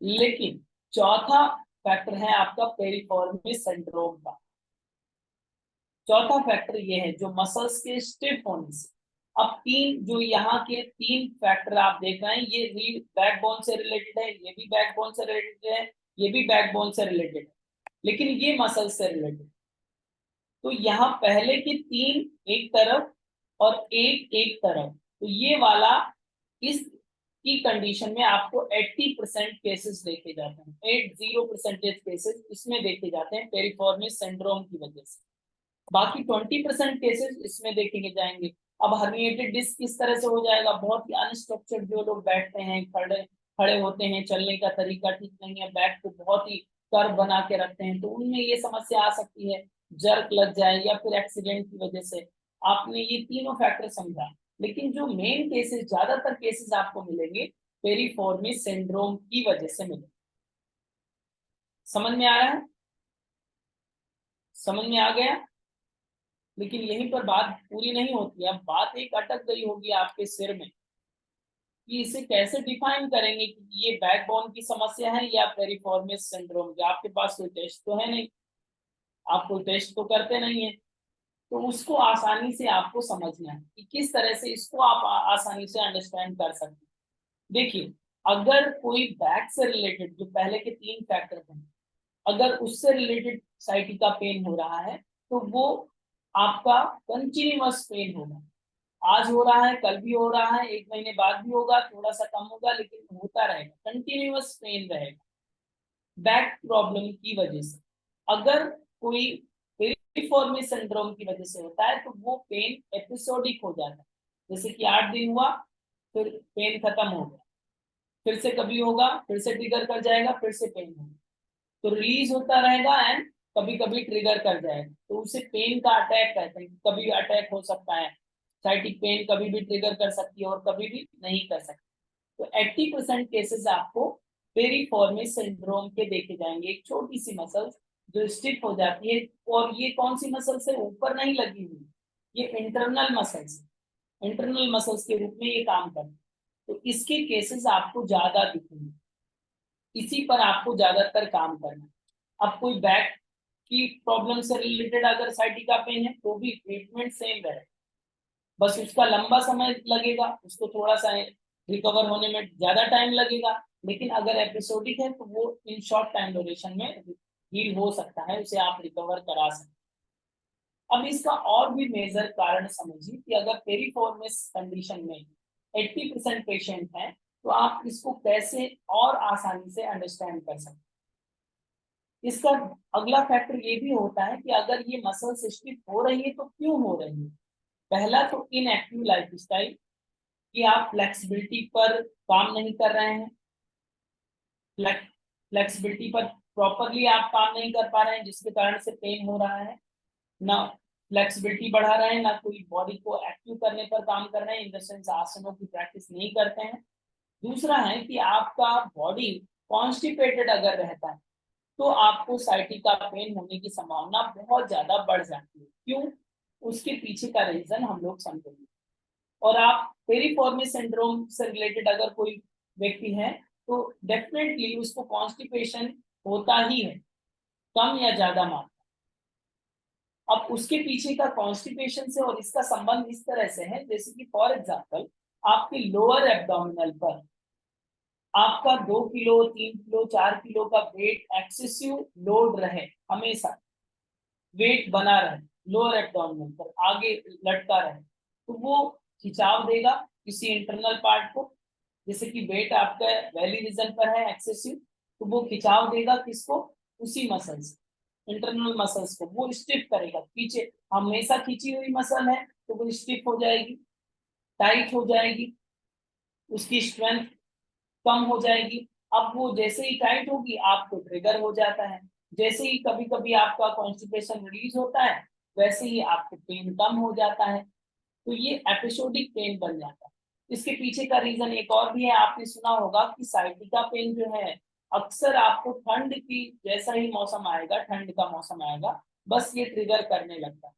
है। लेकिन चौथा फैक्टर है आपका पेरिफॉर्मिस सिंड्रोम का। चौथा फैक्टर ये है जो मसल्स के स्टिफ होने से। अब तीन जो यहाँ के तीन फैक्टर आप देख रहे हैं, ये बैकबोन से रिलेटेड है, ये भी बैकबोन से रिलेटेड है, ये भी बैकबोन से रिलेटेड है, लेकिन ये मसल से रिलेटेड। तो यहाँ पहले के 3 एक तरफ और एक तरफ, तो ये वाला इस की कंडीशन में आपको 80% केसेस देखे जाते हैं, 80% केसेस इसमें देखे जाते हैं पेरिफॉर्मिस सिंड्रोम की वजह से। बाकी 20% केसेस इसमें देखे जाएंगे। अब हर्निएटेड डिस्क किस तरह से हो जाएगा, बहुत ही अनस्ट्रक्चर्ड, जो लोग बैठते हैं, खड़े खड़े होते हैं, चलने का तरीका ठीक नहीं है, बैक को बहुत ही कर्व बना के रखते हैं, तो उनमें ये समस्या आ सकती है, जर्क लग जाए या फिर एक्सीडेंट की वजह से। आपने ये तीनों फैक्टर समझा, लेकिन जो मेन केसेस, ज्यादातर केसेस आपको मिलेंगे पेरिफॉर्मिस सिंड्रोम की वजह से मिलेंगे। समझ में आ रहा है? समझ में आ गया? लेकिन यहीं पर बात पूरी नहीं होती है, अब बात एक अटक गई होगी आपके सिर में कि इसे कैसे डिफाइन करेंगे कि ये बैकबोन की समस्या है या पेरिफॉर्मिस सिंड्रोम की। आपके पास कोई टेस्ट तो है नहीं, आप कोई टेस्ट तो करते नहीं है, तो उसको आसानी से आपको समझना है कि किस तरह से इसको आप आसानी से अंडरस्टैंड कर सकते हैं। देखिए, अगर कोई बैक से रिलेटेड, जो पहले के 3 फैक्टर हैं, अगर उससे रिलेटेड साइटिका पेन हो रहा है, तो वो आपका कंटिन्यूअस पेन होगा। आज हो रहा है, कल भी हो रहा है, 1 महीने बाद भी होगा, थोड़ा सा कम होगा, लेकिन होता रहेगा, कंटिन्यूअस पेन रहेगा बैक प्रॉब्लम की वजह से। अगर कोई पेरिफॉर्मिस सिंड्रोम की वजह से होता है, तो वो पेन एपिसोडिक हो जाता है, जैसे कि 8 दिन हुआ, फिर पेन खत्म हो गया, फिर से कभी होगा, फिर से ट्रिगर कर जाएगा, फिर से पेन होगा, तो रिलीज होता रहेगा एंड कभी कभी ट्रिगर कर जाएगा, तो उसे पेन का अटैक कहते हैं। कभी अटैक हो सकता है, साइटिक पेन कभी भी ट्रिगर कर सकती है और कभी भी नहीं कर सकती। तो 80% केसेस आपको पेरिफॉर्मिस सिंड्रोम के देखे जाएंगे। एक छोटी सी मसल जो स्टिफ हो जाती है, और ये कौन सी मसल से ऊपर नहीं लगी हुई, ये इंटरनल मसल्स, इंटरनल मसल्स के रूप में ये काम करते हैं, तो इसके केसेस आपको ज्यादा दिखेंगे, इसी पर आपको ज्यादातर काम करना है। अब कोई बैक की प्रॉब्लम से रिलेटेड अगर साइटिका पेन है, तो भी ट्रीटमेंट सेम रहेगा, बस उसका लंबा समय लगेगा, उसको थोड़ा सा रिकवर होने में ज्यादा टाइम लगेगा, लेकिन अगर एपिसोडिक है तो वो इन शॉर्ट टाइम ड्यूरेशन में हील हो सकता है, उसे आप रिकवर करा सकते हैं। अब इसका और भी मेजर कारण समझिए कि अगर पेरिफॉर्मिस कंडीशन में 80% पेशेंट हैं, तो आप इसको कैसे और आसानी से अंडरस्टैंड कर सकते हैं। इसका अगला फैक्टर ये भी होता है कि अगर ये मसल स्टिफ हो रही है तो क्यों हो रही है। पहला तो इनएक्टिव लाइफस्टाइल, कि आप फ्लेक्सिबिलिटी पर काम नहीं कर रहे हैं, फ्लेक्सिबिलिटी पर प्रॉपरली आप काम नहीं कर पा रहे हैं, जिसके कारण से पेन हो रहा है। ना फ्लेक्सिबिलिटी बढ़ा रहे हैं, ना कोई बॉडी को एक्टिव करने पर काम कर रहे हैं, इन द सेंस आसनों की प्रैक्टिस नहीं करते हैं। दूसरा है कि आपका बॉडी कॉन्स्टिपेटेड अगर रहता है, तो आपको साइटिका पेन होने की संभावना बहुत ज्यादा बढ़ जाती है। क्यों? उसके पीछे का रीजन हम लोग समझेंगे। और आप पेरिफॉर्मिस सिंड्रोम से रिलेटेड अगर कोई व्यक्ति है, तो डेफिनेटली उसको कॉन्स्टिपेशन होता ही है, कम या ज्यादा मात्रा। अब उसके पीछे का कॉन्स्टिपेशन से और इसका संबंध इस तरह से है, जैसे कि फॉर एग्जांपल आपके लोअर एब्डोमिनल पर आपका 2 किलो, 3 किलो, 4 किलो का वेट एक्सेसिव लोड रहे, हमेशा वेट बना रहे लोअर एब्डोमिनल पर, आगे लटका रहे, तो वो खिंचाव देगा किसी इंटरनल पार्ट को। जैसे कि वेट आपका वैली रीजन पर है एक्सेसिव, तो वो खिंचाव देगा किसको, उसी मसल्स, इंटरनल मसल्स को वो स्टिफ करेगा। पीछे हमेशा खींची हुई मसल है, तो वो स्टिफ हो जाएगी, टाइट हो जाएगी, उसकी स्ट्रेंथ कम हो जाएगी। अब वो जैसे ही टाइट होगी, आपको ट्रिगर हो जाता है। जैसे ही कभी कभी आपका कॉन्स्टिपेशन रिलीज होता है, वैसे ही आपको पेन कम हो जाता है, तो ये एपिसोडिक पेन बन जाता है। इसके पीछे का रीजन एक और भी है, आपने सुना होगा कि साइटिका पेन जो है, अक्सर आपको ठंड की जैसा ही मौसम आएगा, ठंड का मौसम आएगा, बस ये ट्रिगर करने लगता है।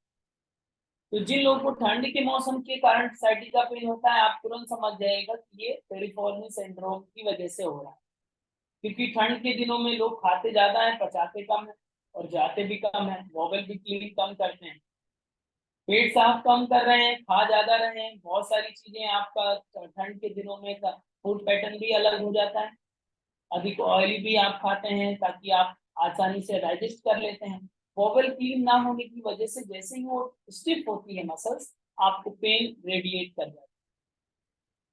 तो जिन लोगों को ठंड के मौसम के कारण साइटिका पेन होता है, आप तुरंत समझ जाएगा कि ये पेरिफॉर्मिस सिंड्रोम की वजह से हो रहा है, क्योंकि ठंड के दिनों में लोग खाते ज्यादा है, पचाते कम है, और जाते भी कम है, वॉवल भी क्लीन कम करते हैं, पेट साफ कम कर रहे हैं, खा ज्यादा रहे हैं, बहुत सारी चीजें, आपका ठंड के दिनों में फूड पैटर्न भी अलग हो जाता है। अधिक ऑयली भी आप खाते हैं ताकि आप आसानी से डाइजेस्ट कर लेते हैं, वोवल क्लीन ना होने की वजह से जैसे ही वो स्टिफ होती है मसल्स, आपको पेन रेडिएट कर जाता है।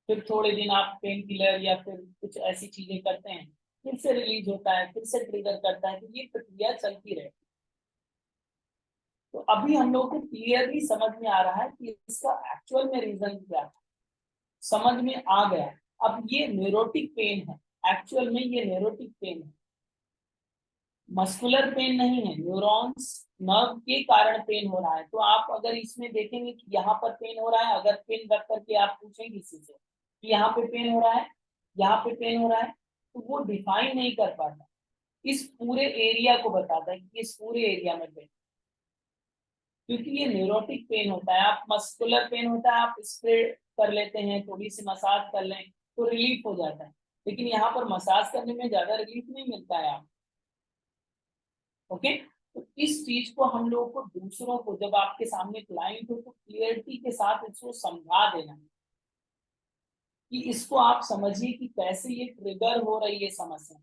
फिर थोड़े दिन आप पेन किलर या फिर कुछ ऐसी चीजें करते हैं, फिर से रिलीज होता है, फिर से ट्रिगर करता है, तो ये प्रक्रिया चलती रहती है। तो अभी हम लोग को क्लियरली समझ में आ रहा है कि इसका एक्चुअल में रीजन क्या है, समझ में आ गया। अब ये न्यूरोटिक पेन है, एक्चुअल में ये न्यूरोटिक पेन है, मस्कुलर पेन नहीं है। न्यूरॉन्स नर्व के कारण पेन हो रहा है। तो आप अगर इसमें देखेंगे कि यहाँ पर पेन हो रहा है, अगर पेन रख करके आप पूछें किसी से कि यहाँ पे पेन हो रहा है, यहाँ पे पेन हो रहा है, तो वो डिफाइन नहीं कर पाता, इस पूरे एरिया को बताता है कि इस पूरे एरिया में पेन, क्योंकि ये न्यूरोटिक पेन होता है। आप मस्कुलर पेन होता है, आप स्प्रे कर लेते हैं, थोड़ी सी मसाज कर लें तो रिलीफ हो जाता है, लेकिन यहाँ पर मसाज करने में ज्यादा रिलीफ नहीं मिलता है आप। ओके, तो इस चीज को हम लोगों को दूसरों को, जब आपके सामने क्लाइंट हो तो क्लियरिटी के साथ इसको समझा देना है कि इसको आप समझिए कि कैसे ये ट्रिगर हो रही है समस्या,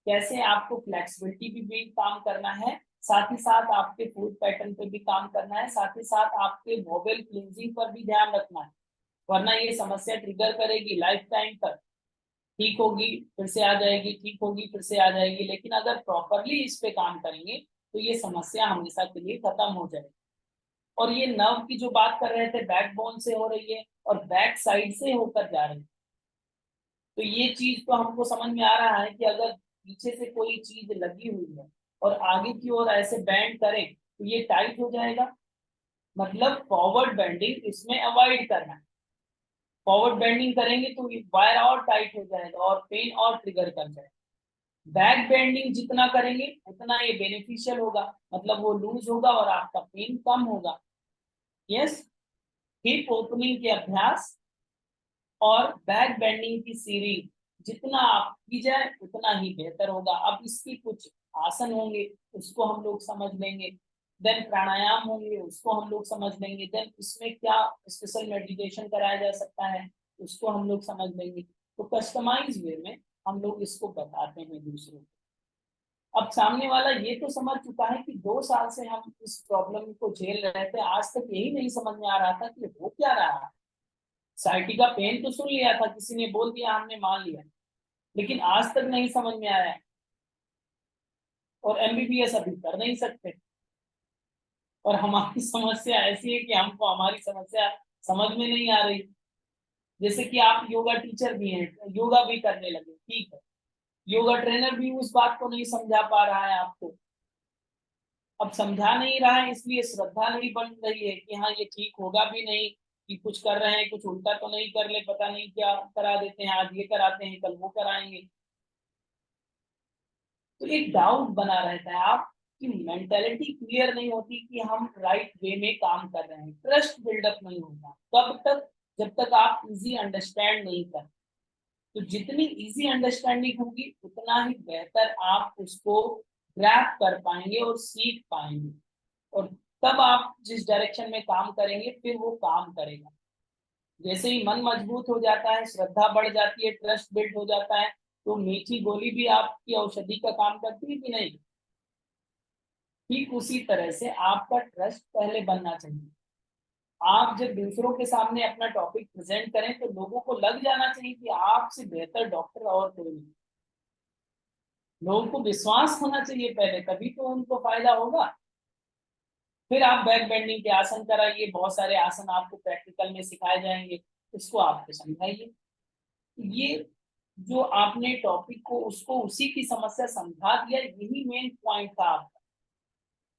कैसे आपको फ्लेक्सिबिलिटी भी काम करना है, साथ ही साथ आपके फूड पैटर्न पे भी काम करना है, साथ ही साथ आपके वोवेल क्लींजिंग पर भी ध्यान रखना है, वरना ये समस्या ट्रिगर करेगी लाइफ टाइम तक। ठीक होगी फिर से आ जाएगी, ठीक होगी फिर से आ जाएगी, लेकिन अगर प्रॉपरली इस पे काम करेंगे तो ये समस्या हमेशा के लिए खत्म हो जाएगी। और ये नर्व की जो बात कर रहे थे, बैकबोन से हो रही है और बैक साइड से होकर जा रही है। तो ये चीज तो हमको समझ में आ रहा है कि अगर पीछे से कोई चीज लगी हुई है और आगे की ओर ऐसे बैंड करें तो ये टाइट हो जाएगा, मतलब फॉरवर्ड बेंडिंग इसमें अवॉइड करना है। फॉरवर्ड बेंडिंग करेंगे तो वायर और टाइट हो जाएगा और पेन और ट्रिगर कर जाएगा। बैक बेंडिंग जितना करेंगे उतना ये बेनिफिशियल होगा, मतलब वो लूज होगा और आपका पेन कम होगा। यस, हिप ओपनिंग के अभ्यास और बैक बेंडिंग की सीरीज जितना आप की जाए उतना ही बेहतर होगा। अब इसकी कुछ आसन होंगे उसको हम लोग समझ लेंगे, देन प्राणायाम होंगे उसको हम लोग समझ लेंगे, देन इसमें क्या स्पेशल मेडिटेशन कराया जा सकता है उसको हम लोग समझ लेंगे। तो कस्टमाइज वे में हम लोग इसको बताते हैं दूसरों को। अब सामने वाला ये तो समझ चुका है कि 2 साल से हम इस प्रॉब्लम को झेल रहे थे, आज तक यही नहीं समझ में आ रहा था कि हो क्या रहा है। साइटी का पेन तो सुन लिया था, किसी ने बोल दिया हमने मान लिया, लेकिन आज तक नहीं समझ में आया और एमबीबीएस अभी कर नहीं सकते। और हमारी समस्या ऐसी है कि हमको हमारी समस्या समझ में नहीं आ रही। जैसे कि आप योगा टीचर भी हैं, योगा भी करने लगे, ठीक है, योगा ट्रेनर भी उस बात को नहीं समझा पा रहा है आपको। अब समझा नहीं रहा है इसलिए श्रद्धा नहीं बन रही है कि हाँ ये ठीक होगा भी नहीं, कि कुछ कर रहे हैं कुछ उल्टा तो नहीं कर ले, पता नहीं क्या करा देते हैं, आज ये कराते हैं कल वो कराएंगे। तो एक डाउट बना रहता है, आप की मेंटेलिटी क्लियर नहीं होती कि हम राइट वे में काम कर रहे हैं, ट्रस्ट बिल्डअप नहीं होता कब तक, जब तक आप इजी अंडरस्टैंड नहीं कर। तो जितनी इजी अंडरस्टैंडिंग होगी उतना ही बेहतर आप उसको ग्रैप कर पाएंगे और सीख पाएंगे, और तब आप जिस डायरेक्शन में काम करेंगे फिर वो काम करेगा। जैसे ही मन मजबूत हो जाता है, श्रद्धा बढ़ जाती है, ट्रस्ट बिल्ड हो जाता है, तो मीठी गोली भी आपकी औषधि का काम करती है कि नहीं। ठीक उसी तरह से आपका ट्रस्ट पहले बनना चाहिए। आप जब दूसरों के सामने अपना टॉपिक प्रेजेंट करें तो लोगों को लग जाना चाहिए कि आपसे बेहतर डॉक्टर और कोई नहीं। लोगों को विश्वास होना चाहिए पहले, तभी तो उनको फायदा होगा। फिर आप बैक बेंडिंग के आसन कराइए, बहुत सारे आसन आपको प्रैक्टिकल में सिखाए जाएंगे, उसको आपको समझाइए। ये जो आपने टॉपिक को उसको उसी की समस्या समझा दिया, यही मेन पॉइंट था आपका।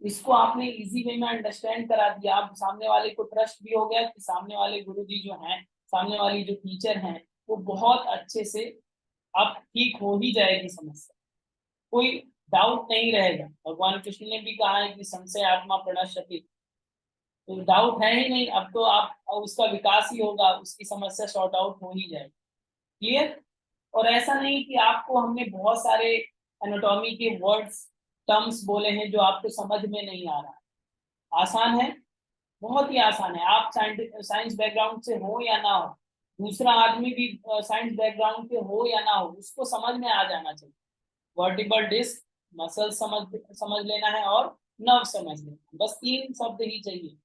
इसको आपने इजी वे में अंडरस्टैंड करा दिया, आप सामने वाले को ट्रस्ट भी हो गया कि सामने वाले गुरुजी जो हैं, सामने वाली जो टीचर हैं, वो बहुत अच्छे से अब ठीक हो ही जाएगी समस्या, कोई डाउट नहीं रहेगा। भगवान कृष्ण ने भी कहा है कि संशय आत्मा प्रणश्यति, तो डाउट है ही नहीं, अब तो आप उसका विकास ही होगा, उसकी समस्या सॉर्ट आउट हो ही जाएगी। क्लियर। और ऐसा नहीं कि आपको हमने बहुत सारे एनाटॉमी के वर्ड्स टर्म्स बोले हैं जो आपको समझ में नहीं आ रहा है। आसान है, बहुत ही आसान है। आप साइंस बैकग्राउंड से हो या ना हो, दूसरा आदमी भी साइंस बैकग्राउंड के हो या ना हो, उसको समझ में आ जाना चाहिए। वर्टिबल डिस्क मसल समझ लेना है और नर्व समझ लेना, बस 3 शब्द ही चाहिए।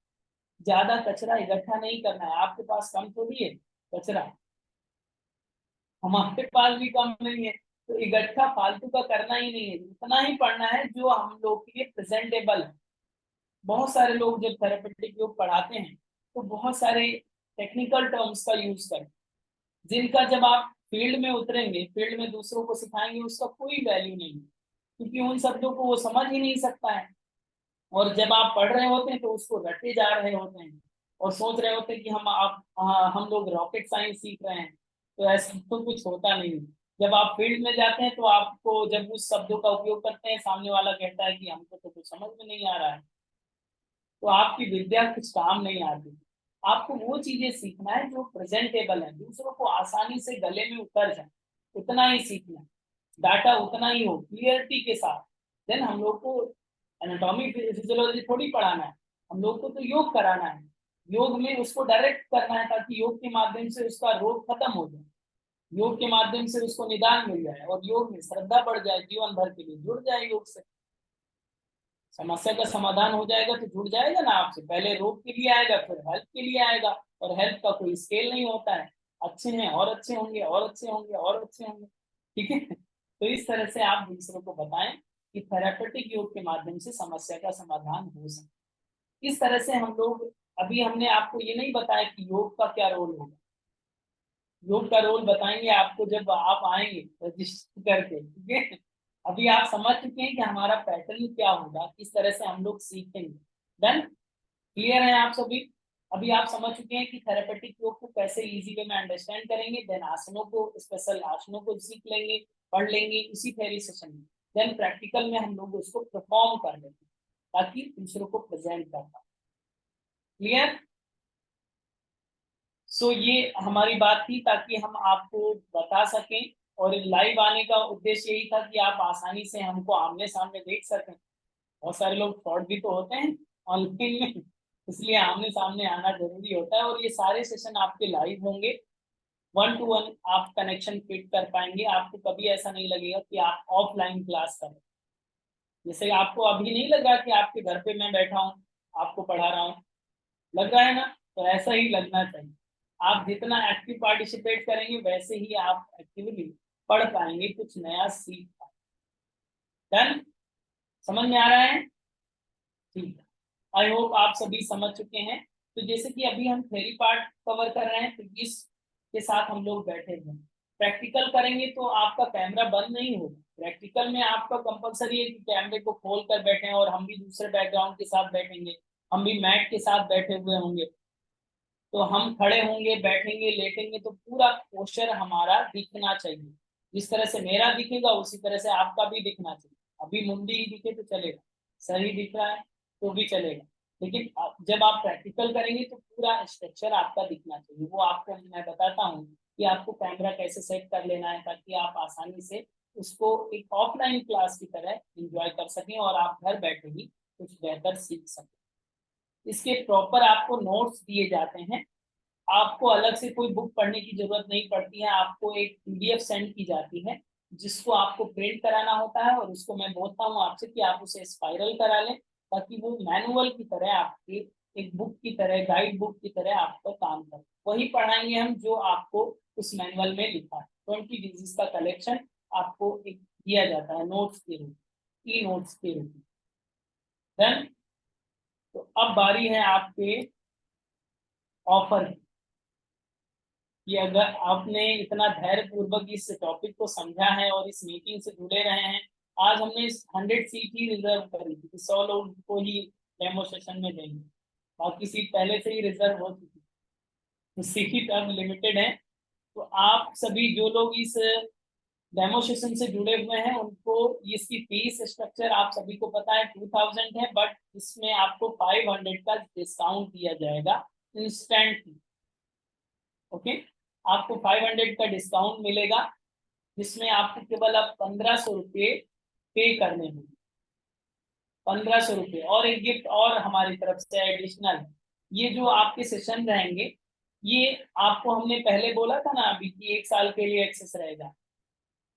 ज्यादा कचरा इकट्ठा नहीं करना है, आपके पास कम थोड़ी है कचरा, हमारे पास भी कम नहीं है, तो इकट्ठा फालतू का करना ही नहीं है, उतना ही पढ़ना है जो हम लोग के लिए प्रेजेंटेबल है। बहुत सारे लोग जब थेरेपेटिक योग पढ़ाते हैं तो बहुत सारे टेक्निकल टर्म्स का यूज करते हैं, जिनका जब आप फील्ड में उतरेंगे, फील्ड में दूसरों को सिखाएंगे, उसका कोई वैल्यू नहीं है, क्योंकि उन शब्दों को वो समझ ही नहीं सकता है। और जब आप पढ़ रहे होते हैं तो उसको रटे जा रहे होते हैं और सोच रहे होते हैं कि हम लोग रॉकेट साइंस सीख रहे हैं, तो ऐसा तो कुछ होता नहीं है। जब आप फील्ड में जाते हैं तो आपको जब उस शब्दों का उपयोग करते हैं, सामने वाला कहता है कि हमको तो कुछ समझ में नहीं आ रहा है, तो आपकी विद्या कुछ काम नहीं आती। आपको वो चीजें सीखना है जो प्रेजेंटेबल है, दूसरों को आसानी से गले में उतर जाए, उतना ही सीखना है, डाटा उतना ही हो क्लियरिटी के साथ। देन हम लोग को एनाटॉमी फिजियोलॉजी थोड़ी पढ़ाना है, हम लोग को तो योग कराना है, योग में उसको डायरेक्ट करना है ताकि योग के माध्यम से उसका रोग खत्म हो जाए, योग के माध्यम से उसको निदान मिल जाए और योग में श्रद्धा बढ़ जाए, जीवन भर के लिए जुड़ जाए योग से, समस्या का समाधान हो जाएगा तो जुड़ जाएगा ना आपसे, पहले रोग के लिए आएगा फिर हेल्थ के लिए आएगा, और हेल्थ का कोई स्केल नहीं होता है, अच्छे हैं और अच्छे होंगे और अच्छे होंगे और अच्छे होंगे, ठीक है। तो इस तरह से आप दूसरों को बताएं कि थेरापेटिक योग के माध्यम से समस्या का समाधान हो सकता है। इस तरह से हम लोग, अभी हमने आपको ये नहीं बताया कि योग का क्या रोल होगा, योग का रोल बताएंगे आपको जब आप आएंगे रजिस्टर करके, ठीक है। अभी आप समझ चुके हैं कि हमारा पैटर्न क्या होगा, किस तरह से हम लोग सीखेंगे। डन, क्लियर है आप सभी? अभी आप समझ चुके हैं कि थेरेपेटिक योग को कैसे इजी वे में अंडरस्टैंड करेंगे, देन आसनों को, स्पेशल आसनों को सीख लेंगे, पढ़ लेंगे इसी थ्योरी सेशन में, देन प्रैक्टिकल में हम लोग उसको परफॉर्म कर लेंगे ताकि दूसरों को प्रेजेंट कर पाए। क्लियर? सो ये हमारी बात थी ताकि हम आपको बता सकें, और लाइव आने का उद्देश्य यही था कि आप आसानी से हमको आमने सामने देख सकें। बहुत सारे लोग फ्रॉड भी तो होते हैं ऑनलाइन में, इसलिए आमने सामने आना जरूरी होता है, और ये सारे सेशन आपके लाइव होंगे, 1 to 1 आप कनेक्शन फिट कर पाएंगे, आपको कभी ऐसा नहीं लगेगा कि आप ऑफलाइन क्लास कर रहे हैं। जैसे आपको अभी नहीं लग रहा कि आपके घर पे मैं बैठा हूँ आपको पढ़ा रहा हूँ, लग रहा है ना? तो ऐसा ही लगना चाहिए, आप जितना एक्टिव पार्टिसिपेट करेंगे वैसे ही आप एक्टिवली पढ़ पाएंगे, कुछ नया सीख पाएंगे। डन? समझ में आ रहा है? ठीक है, आई होप आप सभी समझ चुके हैं। तो जैसे कि अभी हम थ्योरी पार्ट कवर कर रहे हैं तो इसके साथ हम लोग बैठे हुए हैं, प्रैक्टिकल करेंगे तो आपका कैमरा बंद नहीं होगा, प्रैक्टिकल में आपका कंपलसरी है कि कैमरे को खोल कर बैठे, और हम भी दूसरे बैकग्राउंड के साथ बैठेंगे, हम भी मैट के साथ बैठे हुए होंगे, तो हम खड़े होंगे, बैठेंगे, लेटेंगे, तो पूरा पोस्चर हमारा दिखना चाहिए, जिस तरह से मेरा दिखेगा उसी तरह से आपका भी दिखना चाहिए। अभी मुंडी ही दिखे तो चलेगा, सही दिख रहा है तो भी चलेगा, लेकिन जब आप प्रैक्टिकल करेंगे तो पूरा स्ट्रक्चर आपका दिखना चाहिए। वो आपको मैं बताता हूँ कि आपको कैमरा कैसे सेट कर लेना है ताकि आप आसानी से उसको एक ऑफलाइन क्लास की तरह एंजॉय कर सकें और आप घर बैठे ही कुछ बेहतर सीख सकें। इसके प्रॉपर आपको नोट्स दिए जाते हैं, आपको अलग से कोई बुक पढ़ने की जरूरत नहीं पड़ती है, आपको एक पीडीएफ सेंड की जाती है जिसको आपको प्रिंट कराना होता है, और उसको मैं बोलता हूँ आपसे कि आप उसे स्पाइरल करा लें ताकि वो मैनुअल की तरह आपके एक बुक की तरह, गाइड बुक की तरह आपका काम करे। वही पढ़ाएंगे हम जो आपको उस मैनुअल में लिखा है। 20 डिजीज का कलेक्शन आपको एक दिया जाता है नोट्स के रूप, ई नोट्स के रूप में। देन तो अब बारी है आपके ऑफर की, कि अगर आपने इतना धैर्य पूर्वक इस टॉपिक को समझा है और इस मीटिंग से जुड़े रहे हैं, आज हमने इस 100 सीट ही रिजर्व करी थी कि 100 लोग को ही डेमो सेशन में देंगे, बाकी सीट पहले से ही रिजर्व हो चुकी, तो सीट अब लिमिटेड है। तो आप सभी जो लोग इस डेमो सेशन से जुड़े हुए हैं उनको इसकी फीस स्ट्रक्चर आप सभी को पता है, 2000 है, बट इसमें आपको 500 का डिस्काउंट दिया जाएगा इंस्टेंटली। ओके, आपको 500 का डिस्काउंट मिलेगा, जिसमें आपको केवल अब 1500 रुपये पे करने होंगे, 1500 रुपये, और एक गिफ्ट और हमारी तरफ से एडिशनल। ये जो आपके सेशन रहेंगे, ये आपको हमने पहले बोला था ना अभी कि 1 साल के लिए एक्सेस रहेगा,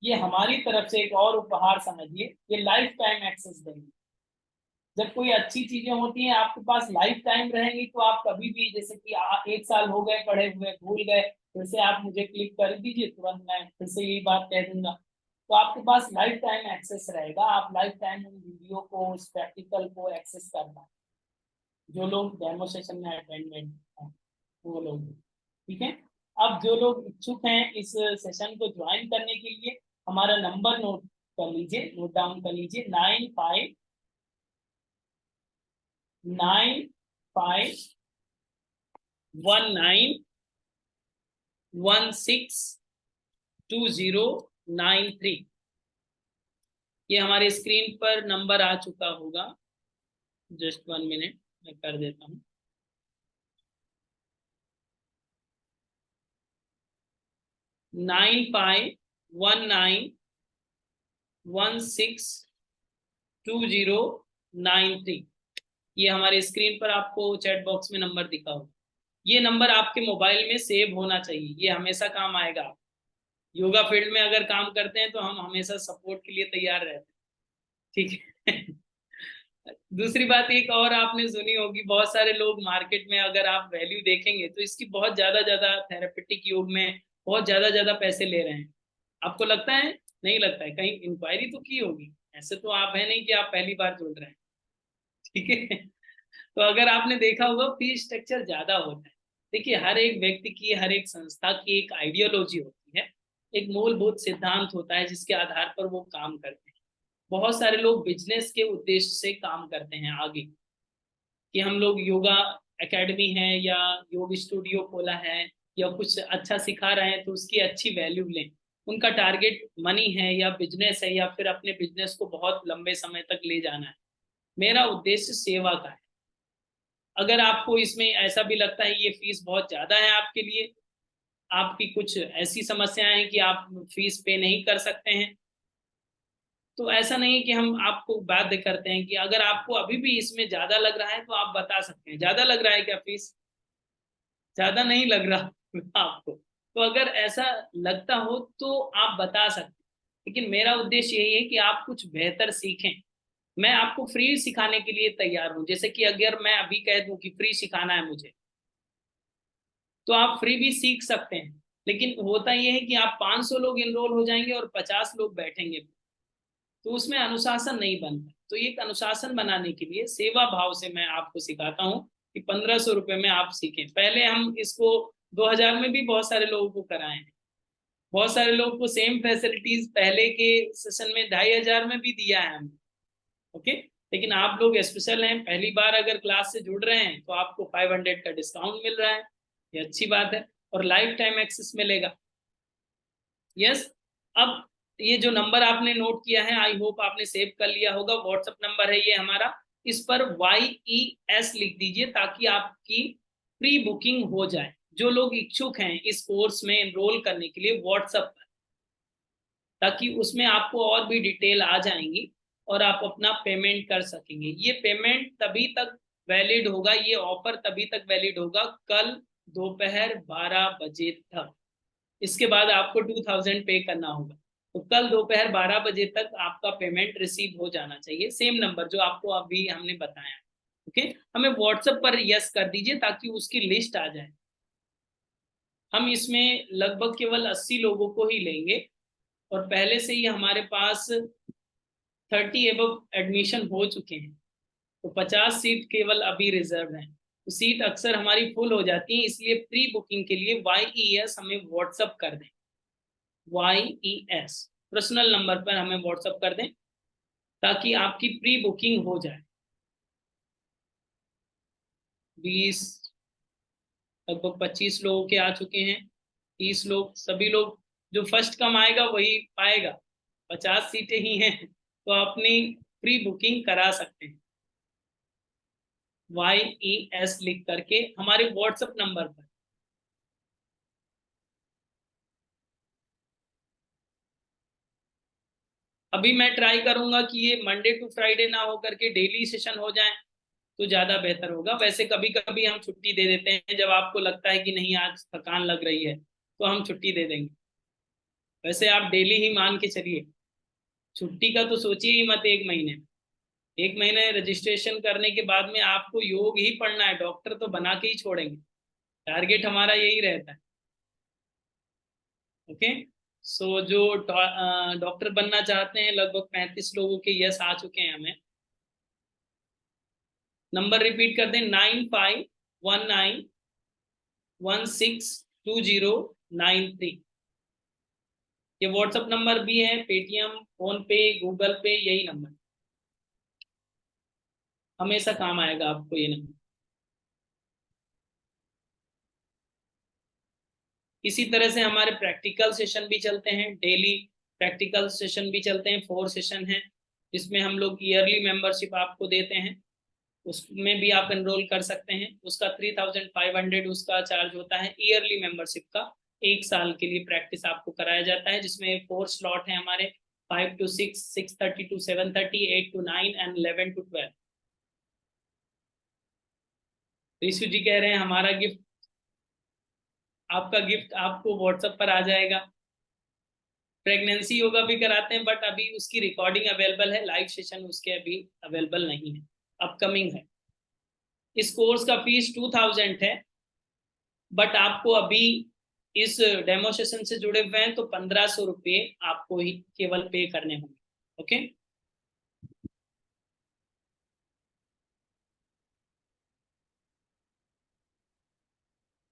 ये हमारी तरफ से एक और उपहार समझिए, ये लाइफ टाइम एक्सेस देंगे। जब कोई अच्छी चीजें होती हैं आपके पास लाइफ टाइम रहेंगी, तो आप कभी भी, जैसे कि 1 साल हो गए पढ़े हुए, भूल गए, फिर से आप मुझे क्लिक कर दीजिए, तुरंत मैं फिर से यही बात कह दूंगा। तो आपके पास लाइफ टाइम एक्सेस रहेगा, आप लाइफ टाइम उन वीडियो को, उस प्रैक्टिकल को एक्सेस कर पाए, जो लोग डेमो सेशन में अटेंडेंट हैं वो लोग। ठीक है। अब जो लोग इच्छुक हैं इस सेशन को ज्वाइन करने के लिए, हमारा नंबर नोट कर लीजिए, नोट डाउन कर लीजिए, 9519162093। ये हमारे स्क्रीन पर नंबर आ चुका होगा, जस्ट 1 मिनट मैं कर देता हूँ। 9519162093। ये हमारे स्क्रीन पर आपको चैट बॉक्स में नंबर दिखा होगा। ये नंबर आपके मोबाइल में सेव होना चाहिए, ये हमेशा काम आएगा। योगा फील्ड में अगर काम करते हैं तो हम हमेशा सपोर्ट के लिए तैयार रहते हैं। ठीक है। दूसरी बात एक और आपने सुनी होगी, बहुत सारे लोग मार्केट में अगर आप वैल्यू देखेंगे तो इसकी बहुत ज्यादा ज्यादा थेरेपेटिक योग में बहुत ज्यादा ज्यादा पैसे ले रहे हैं। आपको लगता है? नहीं लगता है? कहीं इंक्वायरी तो की होगी? ऐसे तो आप है नहीं कि आप पहली बार जुड़ रहे हैं। ठीक है। तो अगर आपने देखा होगा फीस स्ट्रक्चर ज्यादा होता है। देखिए, हर एक व्यक्ति की, हर एक संस्था की एक आइडियोलॉजी होती है, एक मूलभूत सिद्धांत होता है जिसके आधार पर वो काम करते हैं। बहुत सारे लोग बिजनेस के उद्देश्य से काम करते हैं आगे, कि हम लोग योगा एकेडमी है या योग स्टूडियो खोला है या कुछ अच्छा सिखा रहे हैं तो उसकी अच्छी वैल्यू लें। उनका टारगेट मनी है या बिजनेस है, या फिर अपने बिजनेस को बहुत लंबे समय तक ले जाना है। मेरा उद्देश्य सेवा का है। अगर आपको इसमें ऐसा भी लगता है ये फीस बहुत ज्यादा है आपके लिए, आपकी कुछ ऐसी समस्याएं हैं कि आप फीस पे नहीं कर सकते हैं, तो ऐसा नहीं है कि हम आपको बाध्य करते हैं। कि अगर आपको अभी भी इसमें ज्यादा लग रहा है तो आप बता सकते हैं, ज्यादा लग रहा है क्या फीस? ज्यादा नहीं लग रहा आपको? तो अगर ऐसा लगता हो तो आप बता सकते हैं। लेकिन मेरा उद्देश्य यही है कि आप कुछ बेहतर सीखें। मैं आपको फ्री सिखाने के लिए तैयार हूं। जैसे कि अगर मैं अभी कह दूं कि फ्री सिखाना है मुझे, तो आप फ्री भी सीख सकते हैं। लेकिन होता यह है कि आप 500 लोग इनरोल हो जाएंगे और 50 लोग बैठेंगे, तो उसमें अनुशासन नहीं बनता। तो एक अनुशासन बनाने के लिए सेवा भाव से मैं आपको सिखाता हूँ कि 1500 रुपये में आप सीखें। पहले हम इसको 2000 में भी बहुत सारे लोगों को कराए हैं। बहुत सारे लोगों को सेम फैसिलिटीज पहले के सेशन में 2500 में भी दिया है हमने। ओके। लेकिन आप लोग स्पेशल हैं, पहली बार अगर क्लास से जुड़ रहे हैं तो आपको 500 का डिस्काउंट मिल रहा है, ये अच्छी बात है। और लाइफ टाइम एक्सेस मिलेगा। यस। अब ये जो नंबर आपने नोट किया है, आई होप आपने सेव कर लिया होगा। व्हाट्सएप नंबर है ये हमारा। इस पर YES लिख दीजिए ताकि आपकी प्री बुकिंग हो जाए। जो लोग इच्छुक हैं इस कोर्स में एनरोल करने के लिए व्हाट्सएप पर, ताकि उसमें आपको और भी डिटेल आ जाएंगी और आप अपना पेमेंट कर सकेंगे। ये पेमेंट तभी तक वैलिड होगा, ये ऑफर तभी तक वैलिड होगा कल दोपहर 12 बजे तक। इसके बाद आपको 2000 पे करना होगा। तो कल दोपहर 12 बजे तक आपका पेमेंट रिसीव हो जाना चाहिए, सेम नंबर जो आपको अभी हमने बताया। ओके। हमें व्हाट्सएप पर यस कर दीजिए ताकि उसकी लिस्ट आ जाए। हम इसमें लगभग केवल 80 लोगों को ही लेंगे और पहले से ही हमारे पास 30 एबव एडमिशन हो चुके हैं, तो 50 सीट केवल अभी रिजर्व हैं। तो सीट अक्सर हमारी फुल हो जाती है, इसलिए प्री बुकिंग के लिए YES हमें व्हाट्सअप कर दें। YES पर्सनल नंबर पर हमें व्हाट्सअप कर दें ताकि आपकी प्री बुकिंग हो जाए। 20 लगभग 25 लोगों के आ चुके हैं। 30 लोग, सभी लोग, जो फर्स्ट कम आएगा वही पाएगा। 50 सीटें ही हैं तो अपनी प्री बुकिंग करा सकते हैं। YES लिख करके हमारे व्हाट्सएप नंबर पर। अभी मैं ट्राई करूंगा कि ये मंडे टू फ्राइडे ना हो करके डेली सेशन हो जाए तो ज्यादा बेहतर होगा। वैसे कभी कभी हम छुट्टी दे देते हैं, जब आपको लगता है कि नहीं आज थकान लग रही है तो हम छुट्टी दे देंगे। वैसे आप डेली ही मान के चलिए, छुट्टी का तो सोचिए ही मत। एक महीने रजिस्ट्रेशन करने के बाद में आपको योग ही पढ़ना है, डॉक्टर तो बना के ही छोड़ेंगे। टारगेट हमारा यही रहता है। ओके। सो जो डॉक्टर बनना चाहते हैं, लगभग 35 लोगों के यस आ चुके हैं हमें। नंबर रिपीट कर दें, 9519162093। ये व्हाट्सएप नंबर भी है, पेटीएम, फोन पे, गूगल पे, यही नंबर हमेशा काम आएगा आपको, ये नंबर। इसी तरह से हमारे प्रैक्टिकल सेशन भी चलते हैं, डेली प्रैक्टिकल सेशन भी चलते हैं, 4 सेशन हैं, जिसमें हम लोग ईयरली मेंबरशिप आपको देते हैं। उसमें भी आप एनरोल कर सकते हैं। उसका 3500 उसका चार्ज होता है ईयरली मेंबरशिप का। 1 साल के लिए प्रैक्टिस आपको कराया जाता है, जिसमें 4 स्लॉट है हमारे, 5 to 6, 6:30 to 7:30, 8 to 9 and 11 to 12। Rishu जी कह रहे हैं हमारा गिफ्ट, आपका गिफ्ट आपको व्हाट्सएप पर आ जाएगा। प्रेगनेंसी योगा भी कराते हैं, बट अभी उसकी रिकॉर्डिंग अवेलेबल है, लाइव सेशन उसके अभी अवेलेबल नहीं है, अपकमिंग है। इस कोर्स का फीस 2000 है, बट आपको अभी इस डेमो सेशन से जुड़े हुए हैं तो 1500 रुपये आपको ही केवल पे करने होंगे। ओके।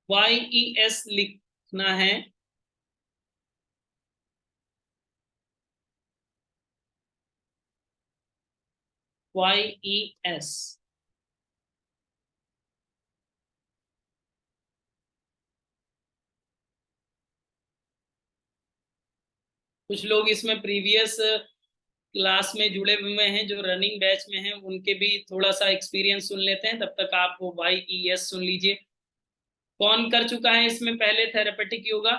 YES लिखना है। YES। कुछ लोग इसमें प्रीवियस क्लास में जुड़े हुए हैं, जो रनिंग बैच में हैं, उनके भी थोड़ा सा एक्सपीरियंस सुन लेते हैं, तब तक आप वो YES सुन लीजिए। कौन कर चुका है इसमें पहले therapeutic yoga?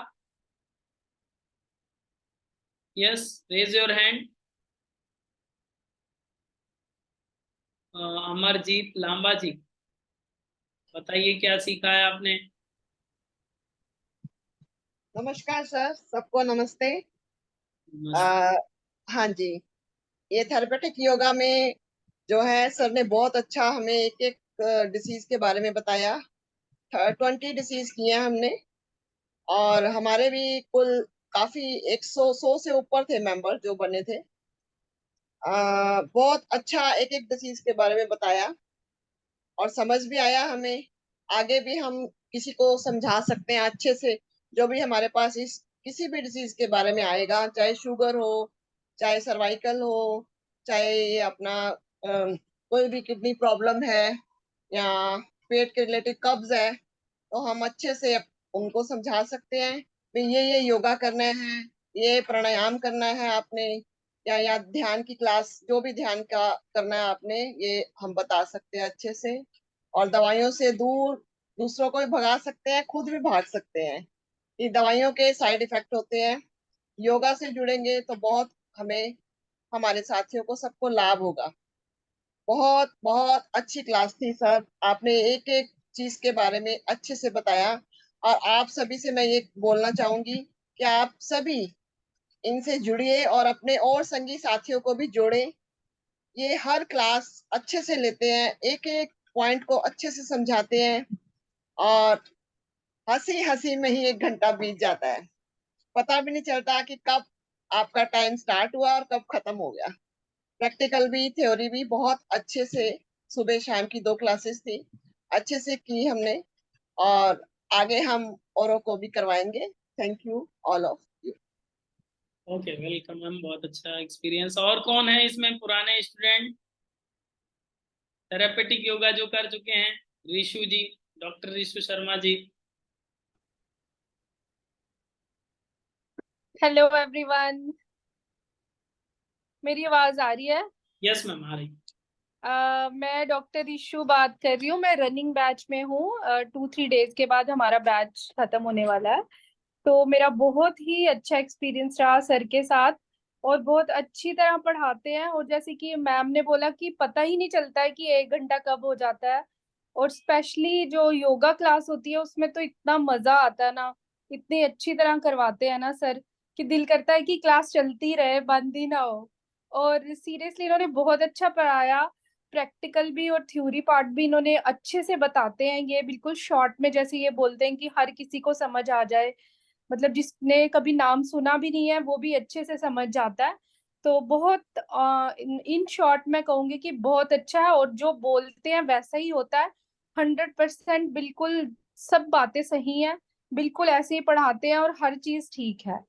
Yes, raise your hand. Amarjeet Lamba ji, बताइए क्या सीखा है आपने? नमस्कार सर, सबको नमस्ते। नमस्ते। हाँ जी, ये थेरेपेटिक योगा में जो है सर ने बहुत अच्छा हमें एक एक डिसीज के बारे में बताया। 20 डिसीज किए हैं हमने, और हमारे भी कुल काफी 100 से ऊपर थे मेंबर जो बने थे। बहुत अच्छा एक एक डिसीज के बारे में बताया, और समझ भी आया हमें। आगे भी हम किसी को समझा सकते हैं अच्छे से, जो भी हमारे पास इस किसी भी डिजीज के बारे में आएगा, चाहे शुगर हो, चाहे सर्वाइकल हो, चाहे ये अपना कोई भी किडनी प्रॉब्लम है, या पेट के रिलेटेड कब्ज है, तो हम अच्छे से उनको समझा सकते हैं कि ये योगा करना है, ये प्राणायाम करना है आपने, या ध्यान की क्लास, जो भी ध्यान का करना है आपने, ये हम बता सकते हैं अच्छे से। और दवाइयों से दूर दूसरों को भी भगा सकते हैं, खुद भी भाग सकते हैं। ये दवाइयों के साइड इफेक्ट होते हैं। योगा से जुड़ेंगे तो बहुत हमें, हमारे साथियों को, सबको लाभ होगा। बहुत बहुत अच्छी क्लास थी सर, आपने एक एक चीज के बारे में अच्छे से बताया। और आप सभी से मैं ये बोलना चाहूंगी कि आप सभी इनसे जुड़िए और अपने और संगी साथियों को भी जोड़े। ये हर क्लास अच्छे से लेते हैं, एक एक पॉइंट को अच्छे से समझाते हैं, और हंसी हंसी में ही 1 घंटा बीत जाता है, पता भी नहीं चलता कि कब आपका टाइम स्टार्ट हुआ और कब खत्म हो गया। प्रैक्टिकल भी थ्योरी भी बहुत अच्छे से, सुबह शाम की 2 क्लासेस थी, अच्छे से की हमने, और आगे हम औरों को भी करवाएंगे। Thank you all of you. Okay, welcome ma'am, बहुत अच्छा एक्सपीरियंस। और कौन है इसमें पुराने स्टूडेंट थेरेपेटिक योगा जो कर चुके हैं? ऋषु जी, doctor Rishu Sharma ji. Hello everyone, मेरी आवाज आ रही है? यस मैम, आ रही। मैं डॉक्टर इशू बात कर रही हूँ। मैं रनिंग बैच में हूँ। 2-3 डेज के बाद हमारा बैच खत्म होने वाला है। तो मेरा बहुत ही अच्छा एक्सपीरियंस रहा सर के साथ, और बहुत अच्छी तरह पढ़ाते हैं। और जैसे कि मैम ने बोला कि पता ही नहीं चलता है कि 1 घंटा कब हो जाता है। और स्पेशली जो योगा क्लास होती है उसमें तो इतना मजा आता है ना, इतनी अच्छी तरह करवाते हैं ना सर, कि दिल करता है कि क्लास चलती रहे, बंद ही ना हो। और सीरियसली इन्होंने बहुत अच्छा पढ़ाया, प्रैक्टिकल भी और थ्योरी पार्ट भी इन्होंने अच्छे से बताते हैं। ये बिल्कुल शॉर्ट में, जैसे ये बोलते हैं कि हर किसी को समझ आ जाए, मतलब जिसने कभी नाम सुना भी नहीं है वो भी अच्छे से समझ जाता है। तो बहुत इन शॉर्ट मैं कहूंगी कि बहुत अच्छा है, और जो बोलते हैं वैसा ही होता है। 100% बिल्कुल सब बातें सही हैं, बिल्कुल ऐसे ही पढ़ाते हैं और हर चीज ठीक है।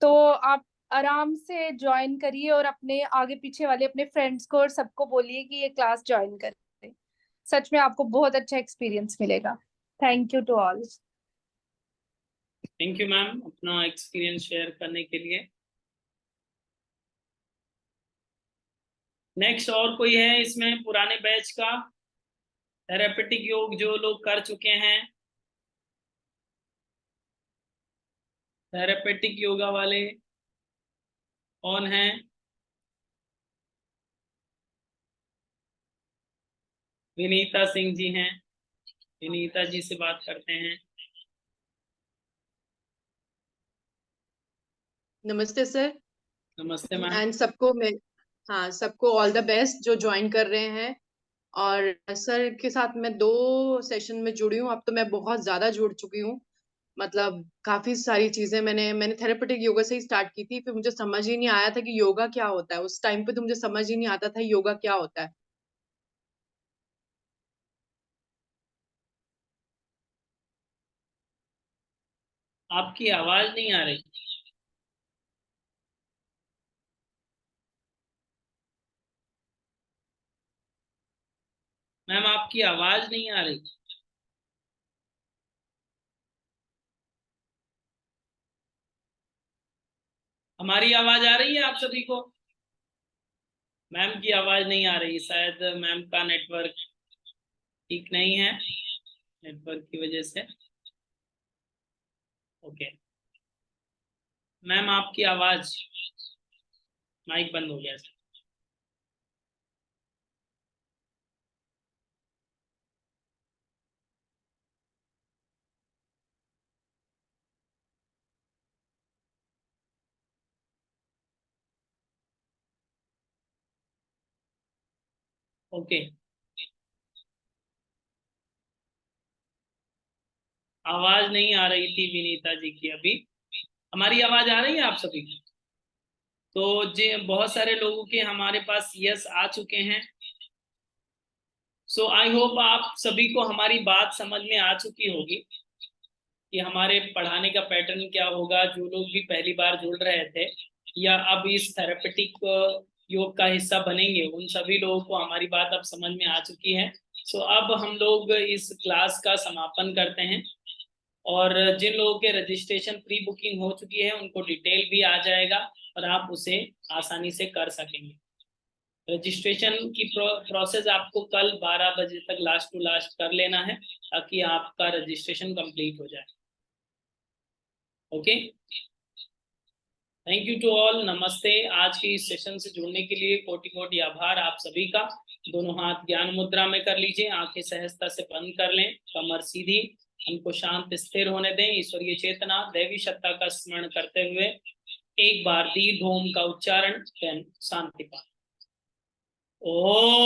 तो आप आराम से ज्वाइन करिए और अपने आगे पीछे वाले अपने फ्रेंड्स को और सबको बोलिए कि ये क्लास ज्वाइन करें। सच में आपको बहुत अच्छा एक्सपीरियंस मिलेगा। Thank you to all. Thank you ma'am अपना एक्सपीरियंस शेयर करने के लिए। नेक्स्ट और कोई है इसमें पुराने बैच का? थेरेपेटिक योग जो लोग कर चुके हैं, थेरेपेटिक योगा वाले कौन हैं? विनीता सिंह जी हैं, विनीता जी से बात करते हैं। नमस्ते सर। नमस्ते मैम। एंड सबको मैं, हाँ, सबको ऑल द बेस्ट जो ज्वाइन कर रहे हैं। और सर के साथ मैं 2 सेशन में जुड़ी हूँ, अब तो मैं बहुत ज्यादा जुड़ चुकी हूँ। मतलब काफी सारी चीजें मैंने थेरेपेटिक योगा से ही स्टार्ट की थी, फिर मुझे समझ ही नहीं आया था कि योगा क्या होता है। उस टाइम पे तो मुझे समझ ही नहीं आता था योगा क्या होता है। आपकी आवाज नहीं आ रही। मैम आपकी आवाज नहीं आ रही। हमारी आवाज आ रही है आप सभी को? मैम की आवाज नहीं आ रही, शायद मैम का नेटवर्क ठीक नहीं है, नेटवर्क की वजह से। ओके मैम आपकी आवाज, माइक बंद हो गया सर। ओके आवाज नहीं आ रही थी विनीता जी की अभी। हमारी आवाज आ रही है आप सभी को? तो जी बहुत सारे लोगों के हमारे पास यस आ चुके हैं। सो आई होप आप सभी को हमारी बात समझ में आ चुकी होगी कि हमारे पढ़ाने का पैटर्न क्या होगा। जो लोग भी पहली बार जुड़ रहे थे या अब इस थेरेपेटिक योग का हिस्सा बनेंगे, उन सभी लोगों को हमारी बात अब समझ में आ चुकी है। सो अब हम लोग इस क्लास का समापन करते हैं, और जिन लोगों के रजिस्ट्रेशन प्री बुकिंग हो चुकी है उनको डिटेल भी आ जाएगा और आप उसे आसानी से कर सकेंगे। रजिस्ट्रेशन की प्रोसेस आपको कल 12 बजे तक लास्ट टू लास्ट कर लेना है ताकि आपका रजिस्ट्रेशन कंप्लीट हो जाए। Okay thank you to all, नमस्ते। आज के इस सेशन से जुड़ने के लिए कोटि कोटि आभार आप सभी का। दोनों हाथ ज्ञान मुद्रा में कर लीजिए, आंखें सहजता से बंद कर लें, कमर सीधी, हमको शांत स्थिर होने दें। ईश्वरीय चेतना दैवी सत्ता का स्मरण करते हुए एक बार दीर्घ ओम का उच्चारण, देन शांति पाठ। ओम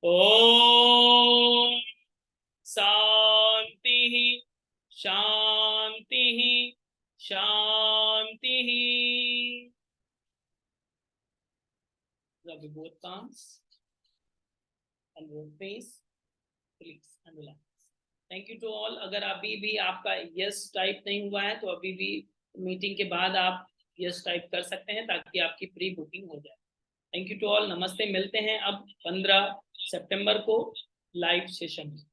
ओम शांति शांति शांति। Rub both palms and your face, please, and relax. Thank you to all। अगर अभी भी आपका यस टाइप नहीं हुआ है तो अभी भी मीटिंग के बाद आप यस टाइप कर सकते हैं ताकि आपकी प्री बुकिंग हो जाए। थैंक यू टू ऑल, नमस्ते। मिलते हैं अब 15 सितंबर को लाइव सेशन में।